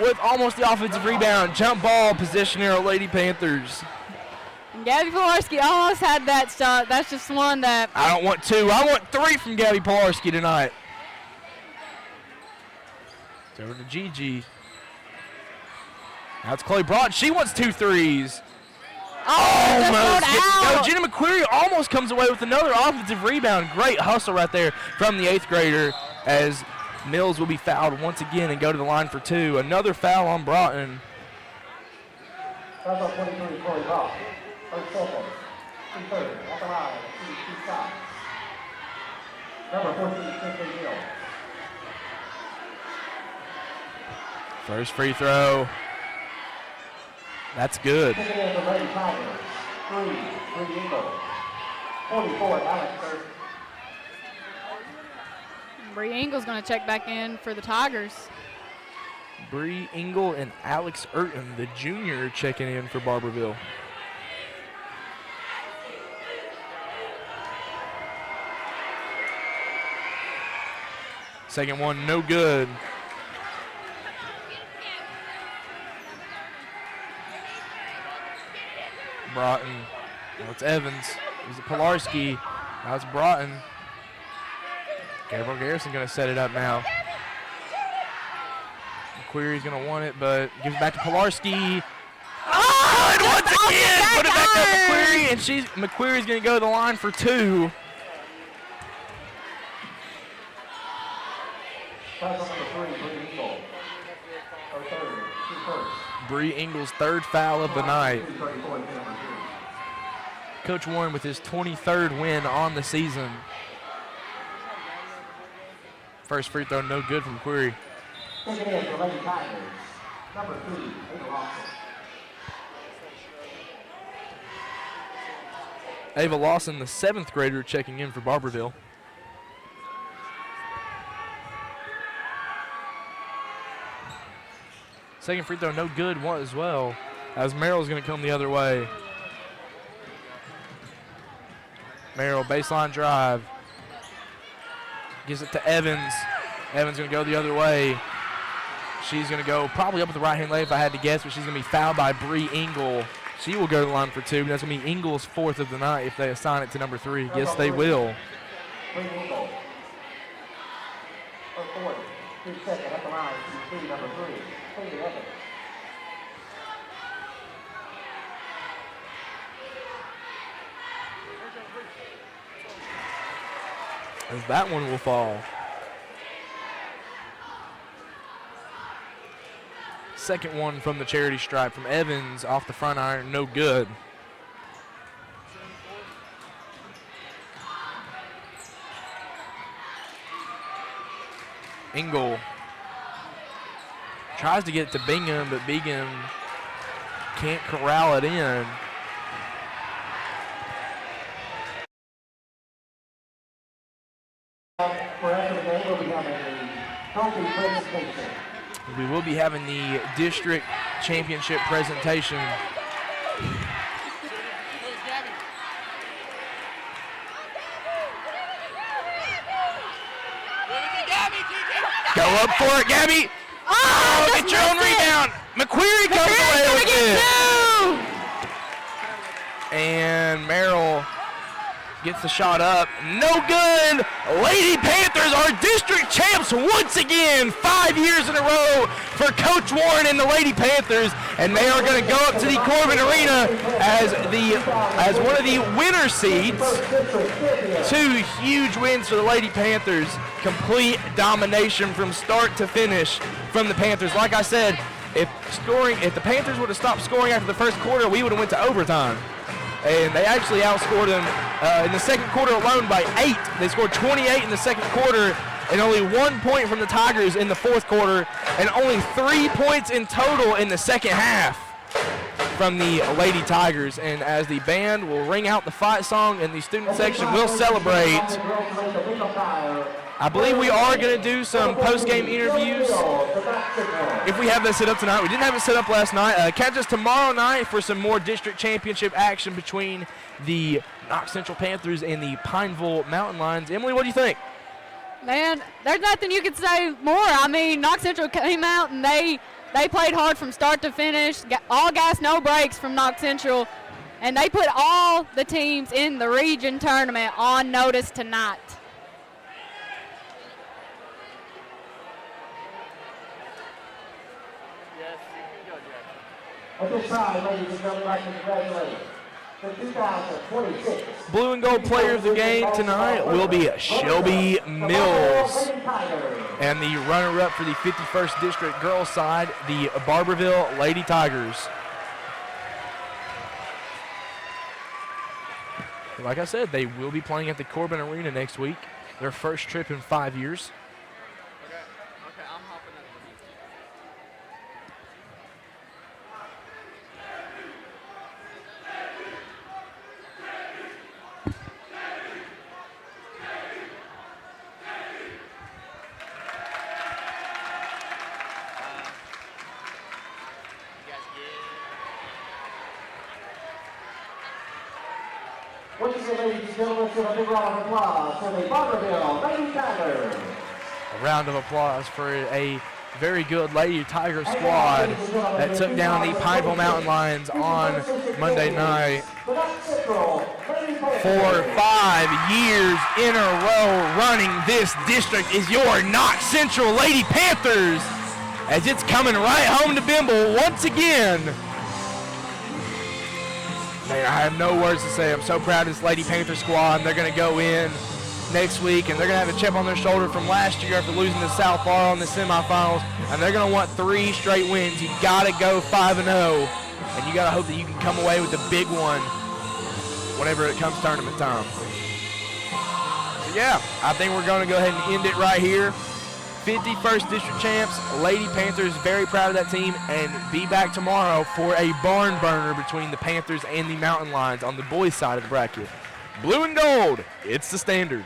with almost the offensive rebound. Jump ball position here at Lady Panthers. Gabby Pilarski almost had that shot. That's just one that... I don't want 2. I want 3 from Gabby Pilarski tonight. It's over to Gigi. Now it's Chloe Broughton. She wants 2 threes. Almost. No, Jenna McQuarrie almost comes away with another offensive rebound. Great hustle right there from the 8th grader, as Mills will be fouled once again and go to the line for 2. Another foul on Broughton. Foul on 23, Chloe Broughton. First second. 2-3. At the line. 2 shots. Number 14, Cynthia Hill. First free throw. That's good. Kicking in for Lady Tigers. 3 Eagles. 44, Alex Burke. Bree Engel's going to check back in for the Tigers. Bree Engel and Alex Urton, the junior, checking in for Barberville. Second one, no good. Broughton. Now it's Evans. He's a Pilarski. Now it's Broughton. Gabriel Garrison going to set it up now. McQuarrie's going to want it, but gives it back to Pilarski. Oh, and once again, put it back up McQuarrie, and McQuarrie's going to go to the line for two. Bree Engel's third foul of the night. Coach Warren with his 23rd win on the season. First free throw, no good from McQuarrie. Ava Lawson, the 7th grader, checking in for Barberville. Second free throw, no good as well, as Merrill's going to come the other way. Merrill, baseline drive. Gives it to Evans. Evans going to go the other way. She's going to go probably up with the right-hand leg if I had to guess, but she's going to be fouled by Bree Engel. She will go to the line for two. That's going to be Engel's 4th of the night if they assign it to number 3. Yes, they will. As that one will fall. Second one from the charity stripe from Evans off the front iron, no good. Engel tries to get it to Bingham, but Bingham can't corral it in. We will be having the district championship presentation. Go up for it, Gabby. Oh, get your own rebound. McQuarrie comes away with it. And Merrill gets the shot up. No good. Lady Panthers are district champs once again, 5 years in a row for Coach Warren and the Lady Panthers. And they are going to go up to the Corbin Arena as one of the winner seeds. 2 huge wins for the Lady Panthers. Complete domination from start to finish from the Panthers. Like I said, if the Panthers would have stopped scoring after the first quarter, we would have went to overtime. And they actually outscored them in the second quarter alone by 8. They scored 28 in the second quarter and only 1 point from the Tigers in the fourth quarter and only 3 points in total in the second half from the Lady Tigers. And as the band will ring out the fight song and the student section will celebrate, I believe we are going to do some post-game interviews if we have that set up tonight. We didn't have it set up last night. Catch us tomorrow night for some more district championship action between the Knox Central Panthers and the Pineville Mountain Lions. Emily, what do you think? Man, there's nothing you could say more. I mean, Knox Central came out and they played hard from start to finish. All gas, no brakes from Knox Central. And they put all the teams in the region tournament on notice tonight. At this time, ladies and gentlemen, I'd like to congratulate the 2026 Blue and gold player of the game tonight will be Shelby Mills. And the runner-up for the 51st District girls side, the Barberville Lady Tigers. Like I said, they will be playing at the Corbin Arena next week, their first trip in 5 years. Okay, I'm hopping up. Once again, ladies and gentlemen, give a big round of applause for the Bville Lady Tigers. A round of applause for a very good Lady Tiger squad that took down the Pineville Mountain Lions on Monday night. For 5 years in a row running this district is your Knox Central Lady Panthers, as it's coming right home to Bville once again. Man, I have no words to say. I'm so proud of this Lady Panther squad. They're going to go in next week, and they're going to have a chip on their shoulder from last year after losing to South Bar in the semifinals, and they're going to want 3 straight wins. You got to go 5-0, and you got to hope that you can come away with the big one whenever it comes tournament time. So yeah, I think we're going to go ahead and end it right here. 51st District Champs, Lady Panthers, very proud of that team, and be back tomorrow for a barn burner between the Panthers and the Mountain Lions on the boys' side of the bracket. Blue and gold, it's the standard.